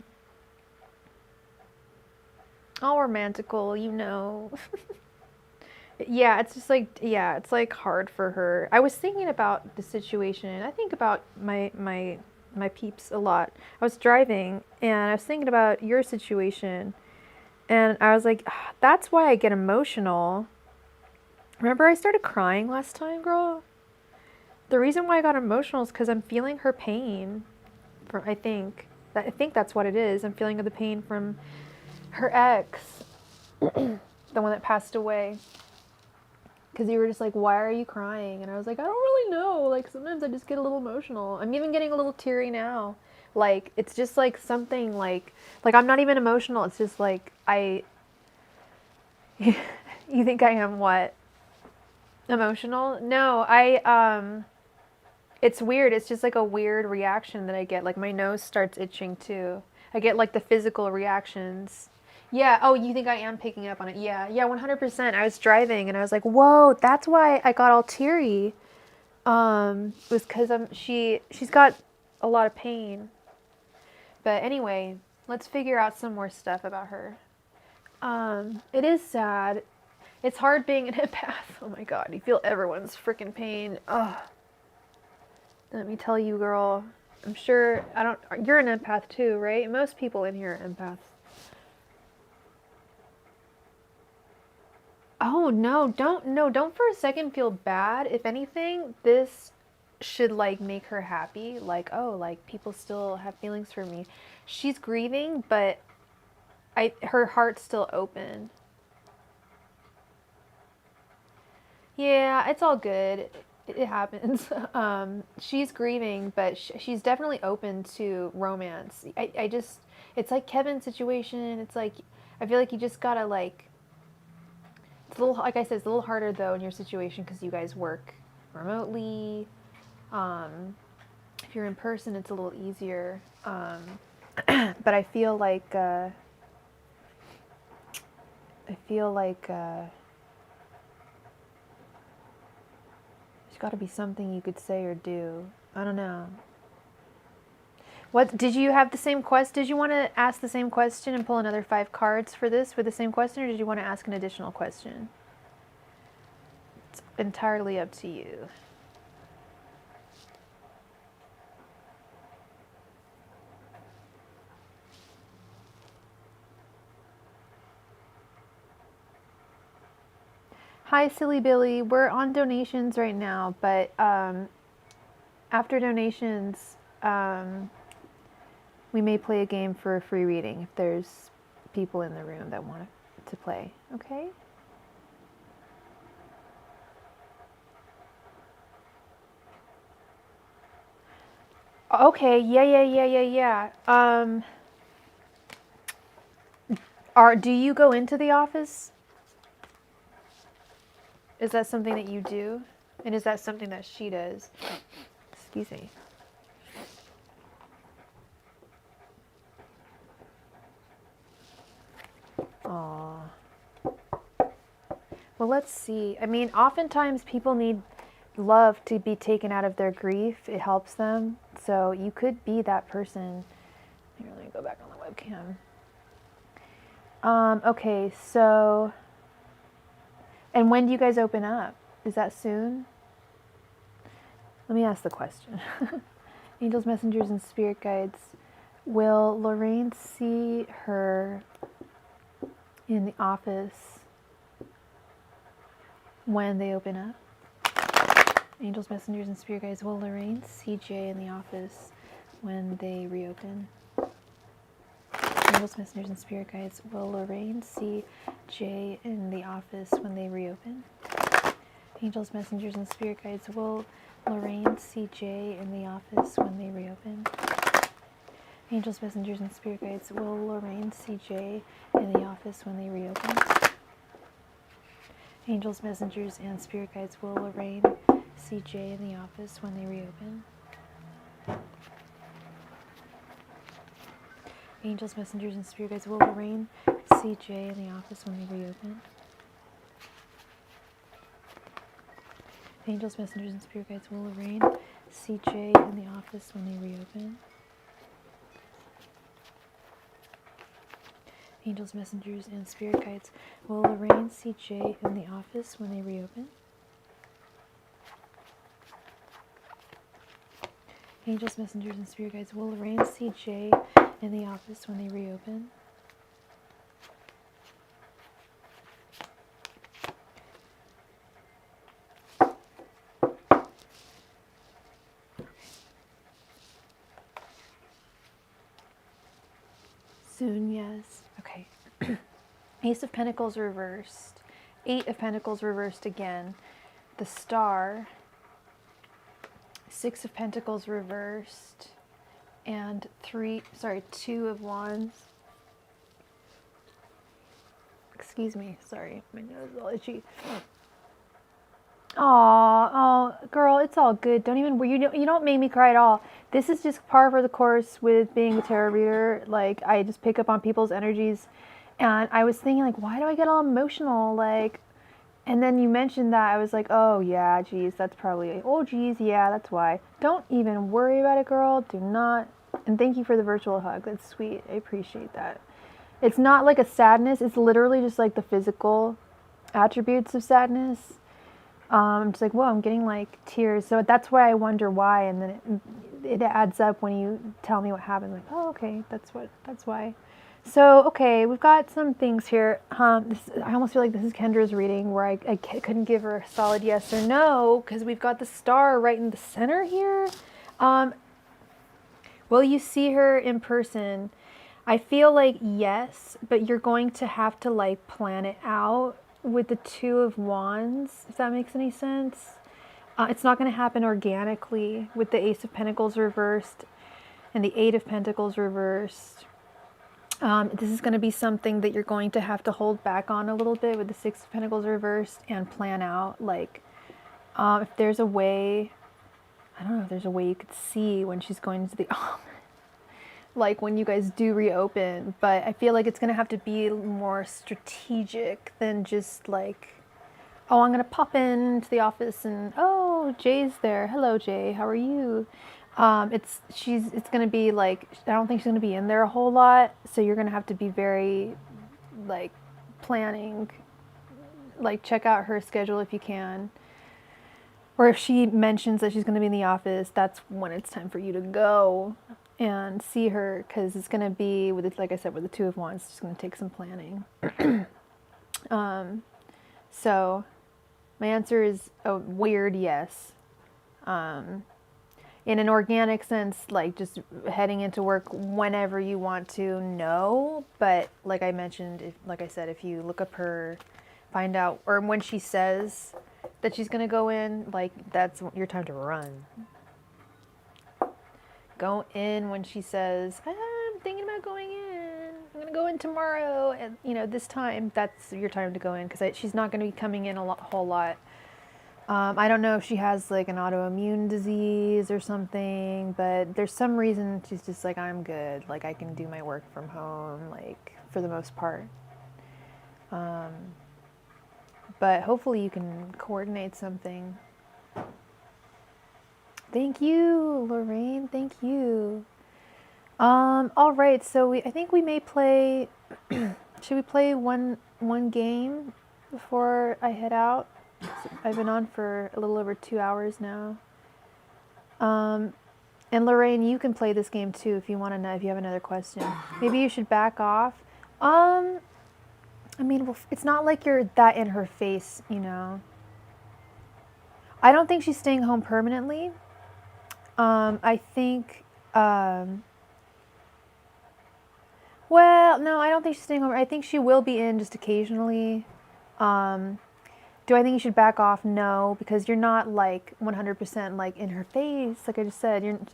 All romantical, you know. Yeah, it's just like, yeah, it's like hard for her. I was thinking about the situation. I think about my peeps a lot. I was driving and I was thinking about your situation. And I was like, that's why I get emotional. Remember I started crying last time, girl? The reason why I got emotional is because I'm feeling her pain. I think that's what it is. I'm feeling the pain from her ex, the one that passed away. Because you were just like, why are you crying? And I was like, I don't really know. Like, sometimes I just get a little emotional. I'm even getting a little teary now. Like, it's just like something like I'm not even emotional. It's just like, you think I am what? Emotional? No, it's weird. It's just like a weird reaction that I get. Like my nose starts itching too. I get like the physical reactions. Yeah. Oh, you think I am picking up on it? Yeah. Yeah. 100%. I was driving and I was like, whoa, that's why I got all teary. It was because she's got a lot of pain. But anyway, let's figure out some more stuff about her. It is sad. It's hard being an empath. Oh my God. You feel everyone's freaking pain. Ugh. Let me tell you, girl, I'm sure, you're an empath too, right? Most people in here are empaths. Oh, no, don't for a second feel bad. If anything, this should like make her happy. Like, oh, like people still have feelings for me. She's grieving, but her heart's still open. Yeah, it's all good. It happens. She's grieving, but she's definitely open to romance. I just, it's like Kevin's situation. It's like, I feel like you just gotta like, it's a little, like I said, it's a little harder though in your situation because you guys work remotely. If you're in person, it's a little easier. But I feel like, got to be something you could say or do. I don't know. What did you have the same quest? Did you want to ask the same question and pull another 5 cards for this with the same question, or did you want to ask an additional question? It's entirely up to you. Hi, Silly Billy. We're on donations right now, but after donations, we may play a game for a free reading if there's people in the room that want to play. Okay? Okay. Yeah. Do you go into the office? Is that something that you do? And is that something that she does? Excuse me. Aww. Well, let's see. I mean, oftentimes people need love to be taken out of their grief. It helps them. So you could be that person. Here, let me go back on the webcam. Okay, so... And when do you guys open up? Is that soon? Let me ask the question. Angels, messengers, and spirit guides. Will Lorraine see her in the office when they open up? Angels, messengers, and spirit guides. Will Lorraine see Jay in the office when they reopen? Angels, messengers, and spirit guides. Will Lorraine see Jay in the office when they reopen? Angels, messengers, and spirit guides. Will Lorraine see Jay in the office when they reopen? Angels, messengers, and spirit guides. Will Lorraine see Jay in the office when they reopen? Angels, messengers, and spirit guides. Will Lorraine see Jay in the office when they reopen? Angels, messengers, and spirit guides. Will Lorraine see Jay in the office when they reopen? Angels, messengers, and spirit guides. Will Lorraine see Jay in the office when they reopen? Angels, messengers, and spirit guides. Will Lorraine see Jay in the office when they reopen? Angels, messengers, and spirit guides. Will Lorraine see Jay in the office when they reopen? Soon, yes. Okay. Ace of Pentacles reversed. 8 of Pentacles reversed again. The Star. 6 of Pentacles reversed. And 2 of Wands. Excuse me, sorry, my nose is all itchy. Oh, girl, it's all good. Don't even, you don't make me cry at all. This is just par for the course with being a tarot reader. Like, I just pick up on people's energies. And I was thinking, like, why do I get all emotional? Like, and then you mentioned that. I was like, oh, yeah, geez, that's probably, oh, geez, yeah, that's why. Don't even worry about it, girl. Do not. And thank you for the virtual hug. That's sweet. I appreciate that. It's not like a sadness. It's literally just like the physical attributes of sadness. Just like, whoa, I'm getting like tears. So that's why I wonder why. And then it adds up when you tell me what happened. Like, oh, okay, that's why. So, okay, we've got some things here. I almost feel like this is Kendra's reading where I couldn't give her a solid yes or no because we've got the Star right in the center here. Will you see her in person? I feel like yes, but you're going to have to like plan it out with the 2 of Wands, if that makes any sense. It's not going to happen organically with the Ace of Pentacles reversed and the 8 of Pentacles reversed. This is going to be something that you're going to have to hold back on a little bit with the 6 of Pentacles reversed and plan out. Like, if there's a way, I don't know if there's a way you could see when she's going into the like when you guys do reopen, but I feel like it's going to have to be more strategic than just like, oh, I'm going to pop into the office and, oh, Jay's there. Hello, Jay. How are you? It's going to be like, I don't think she's going to be in there a whole lot. So you're going to have to be very like planning, like check out her schedule if you can. Or if she mentions that she's going to be in the office, that's when it's time for you to go and see her, because it's going to be, with it, like I said, with the 2 of Wands, it's just going to take some planning. So, My answer is a weird yes. In an organic sense, like just heading into work whenever you want to, no. But like I mentioned, like I said, if you look up her, find out, or when she says that she's gonna go in, like that's your time to run. Go in when she says, I'm thinking about going in. I'm gonna go in tomorrow, and this time. That's your time to go in because she's not gonna be coming in a whole lot. I don't know if she has like an autoimmune disease or something, but there's some reason she's just like, I'm good. Like I can do my work from home, like for the most part. But hopefully you can coordinate something. Thank you, Lorraine. Thank you. All right. So I think we may play. Should we play one game before I head out? I've been on for a little over 2 hours now. And Lorraine, you can play this game too if you want to know, if you have another question. Maybe you should back off. I mean, well, it's not like you're that in her face, I don't think she's staying home permanently. I think, well, no, I don't think she's staying home. I think she will be in just occasionally. Do I think you should back off? No, because you're not like 100% like in her face. Like I just said,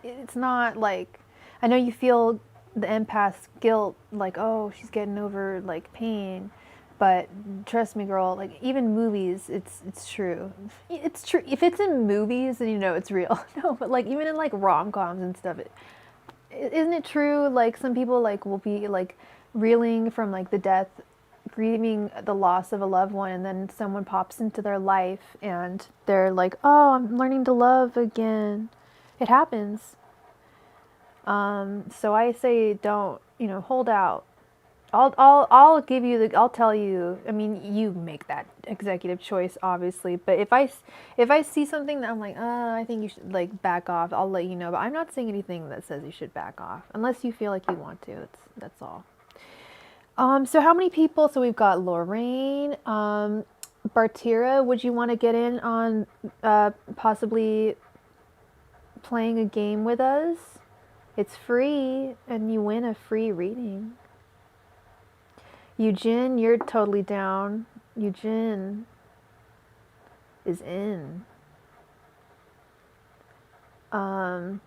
it's not like, I know you feel the empath's guilt, like, oh, she's getting over like pain, but trust me, girl, like even movies, it's true. It's true. If it's in movies, then it's real. No, but like even in like rom-coms and stuff, isn't it true? Like some people like will be like reeling from like the death, grieving the loss of a loved one, and then someone pops into their life and they're like, oh, I'm learning to love again. It happens. So I say don't, hold out. I'll give you I'll tell you, I mean, you make that executive choice, obviously, but if I see something that I'm like, I think you should like back off, I'll let you know, but I'm not saying anything that says you should back off, unless you feel like you want to, that's all. So how many people, so we've got Lorraine, Bartira, would you want to get in on, possibly playing a game with us? It's free, and you win a free reading. Eugene, you're totally down. Eugene is in. I'm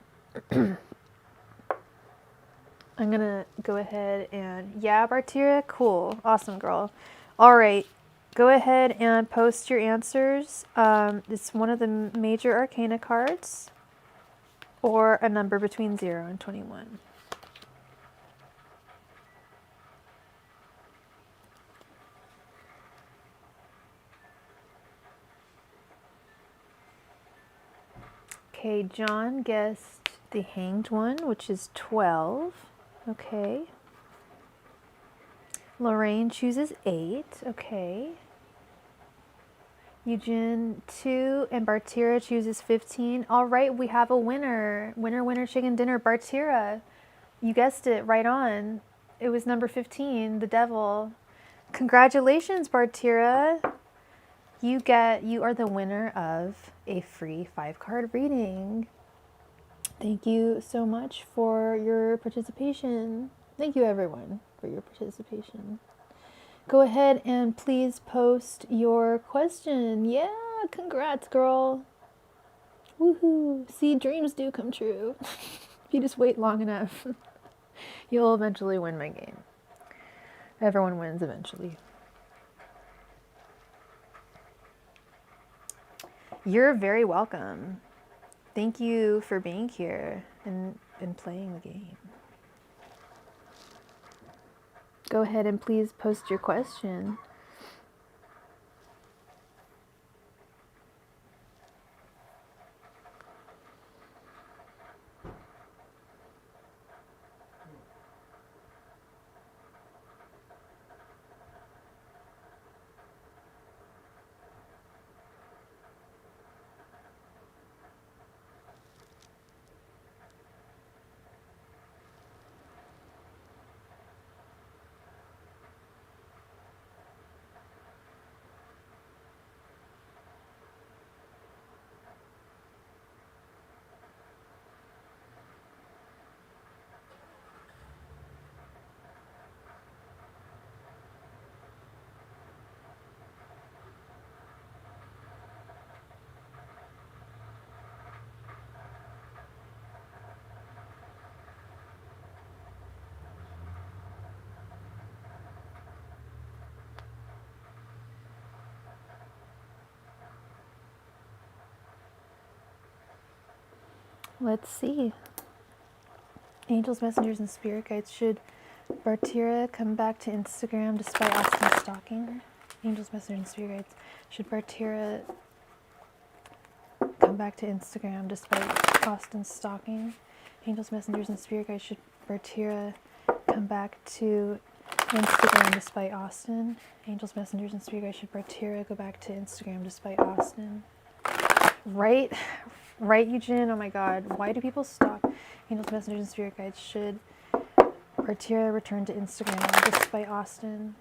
gonna go ahead and, yeah, Bartira, cool, awesome, girl. All right, go ahead and post your answers. It's one of the major arcana cards, or a number between 0 and 21. Okay, John guessed the Hanged One, which is 12. Okay. Lorraine chooses 8. Okay. Eugene 2, and Bartira chooses 15. All right, we have a winner. Winner, winner, chicken dinner. Bartira, you guessed it right on. It was number 15, the devil. Congratulations, Bartira. You are the winner of a free 5-card reading. Thank you so much for your participation. Thank you, everyone, for your participation. Go ahead and please post your question. Yeah, congrats, girl. Woohoo. See, dreams do come true. If you just wait long enough, you'll eventually win my game. Everyone wins eventually. You're very welcome. Thank you for being here and playing the game. Go ahead and please post your question. Let's see. Angels, messengers, and spirit guides. Should Bartira come back to Instagram despite Austin stalking her? Angels, messengers, and spirit guides. Should Bartira come back to Instagram despite Austin stalking? Angels, messengers, and spirit guides. Should Bartira come back to Instagram despite Austin? Angels, messengers, and spirit guides. Should Bartira go back to Instagram despite Austin? Right? Right, Eugene? Oh my god. Why do people stalk? Angels, messengers, and spirit guides. Should Bartira return to Instagram despite Austin?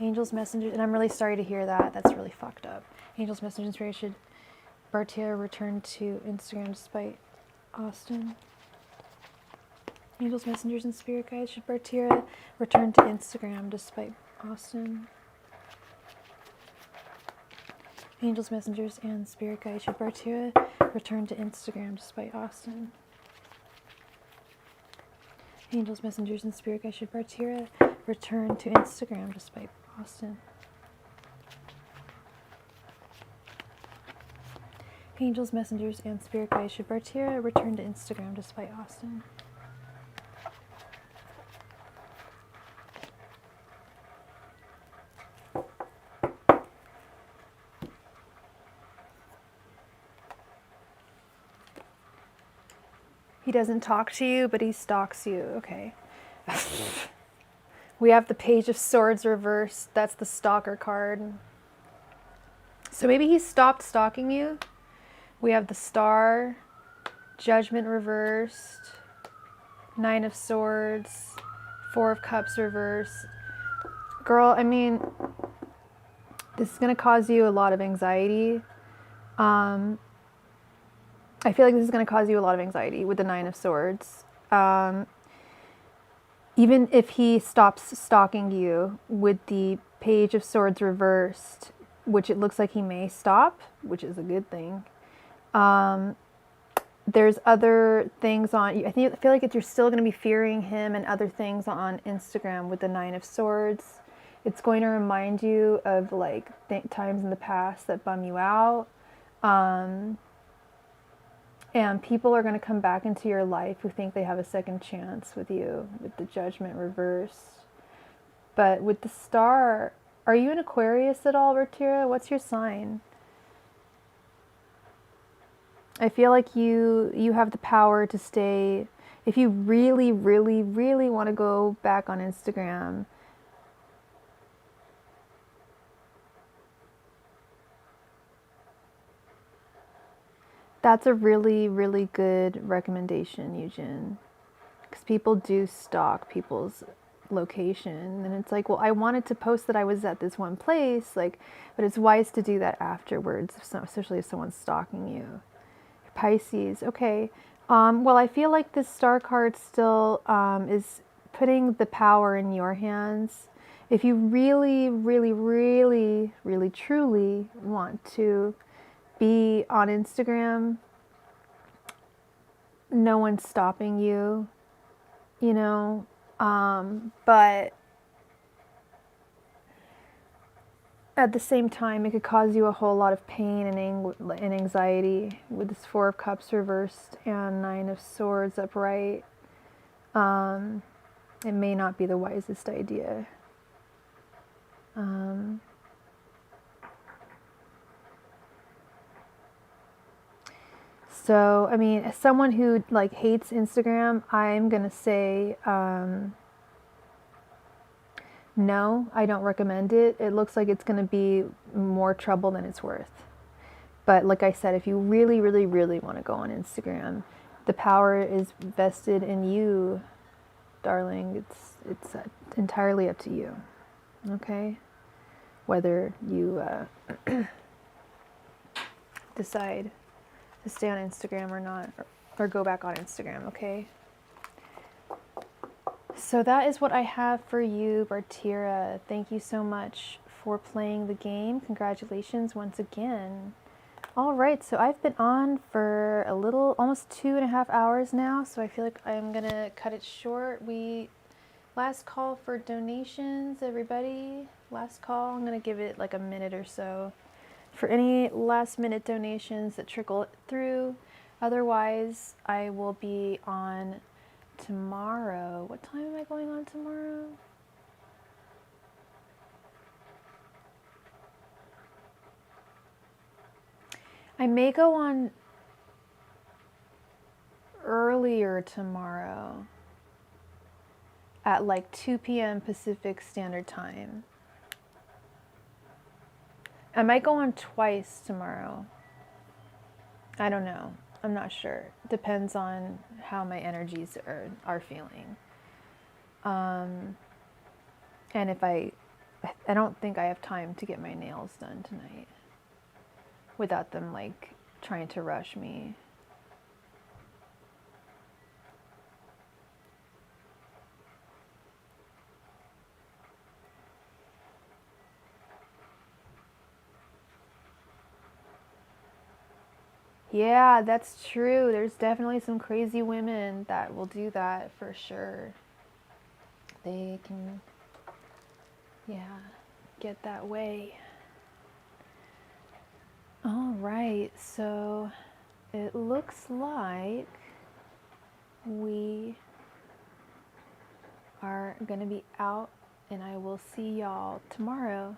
Angels, messengers, and I'm really sorry to hear that. That's really fucked up. Angels, messengers, and spirit guides. Should Bartira return to Instagram despite Austin? Angels, messengers, and spirit guides. Should Bartira return to Instagram despite Austin? Angels, messengers, and spirit guides. Should Bartira return to Instagram despite Austin? Angels, messengers, and spirit guides. Should Bartira return to Instagram despite Austin? Angels, messengers, and spirit guides. Should Bartira return to Instagram despite Austin? He doesn't talk to you, but he stalks you. Okay. We have the Page of Swords reversed. That's the stalker card. So maybe he stopped stalking you. We have the Star, Judgment reversed, Nine of Swords, Four of Cups reversed. Girl, I mean, this is going to cause you a lot of anxiety. I feel like this is going to cause you a lot of anxiety with the Nine of Swords. Even if he stops stalking you with the Page of Swords reversed, which it looks like he may stop, which is a good thing. There's other things on, I feel like you're still going to be fearing him and other things on Instagram with the Nine of Swords. It's going to remind you of like times in the past that bum you out. And people are going to come back into your life who think they have a second chance with you, with the Judgment reversed. But with the Star, are you an Aquarius at all, Bartira? What's your sign? I feel like you have the power to stay, if you really, really, really want to go back on Instagram. That's a really, really good recommendation, Eugen. Because people do stalk people's location. And it's like, well, I wanted to post that I was at this one place, like, but it's wise to do that afterwards, especially if someone's stalking you. Pisces, okay. Well, I feel like this Star card still is putting the power in your hands. If you really, really, really, really, truly want to be on Instagram, no one's stopping you, you know, but at the same time, it could cause you a whole lot of pain and anxiety with this Four of Cups reversed and Nine of Swords upright. It may not be the wisest idea. So, I mean, as someone who like hates Instagram, I'm gonna say no, I don't recommend it. It looks like it's gonna be more trouble than it's worth. But like I said, if you really, really, really want to go on Instagram, the power is vested in you, darling. It's entirely up to you. Okay, whether you decide to stay on Instagram or not, or go back on Instagram, okay? So that is what I have for you, Bartira. Thank you so much for playing the game. Congratulations once again. All right, so I've been on for a little, almost 2.5 hours now, so I feel like I'm gonna cut it short. Last call for donations, everybody. Last call, I'm gonna give it like a minute or so. For any last minute donations that trickle through, Otherwise, I will be on tomorrow. What time am I going on tomorrow? I may go on earlier tomorrow at like 2 p.m. Pacific Standard Time. I might go on twice tomorrow. I don't know. I'm not sure. Depends on how my energies are feeling. And if I don't think I have time to get my nails done tonight without them like trying to rush me. Yeah, that's true. There's definitely some crazy women that will do that for sure. They can, yeah, get that way. All right, so it looks like we are going to be out, and I will see y'all tomorrow.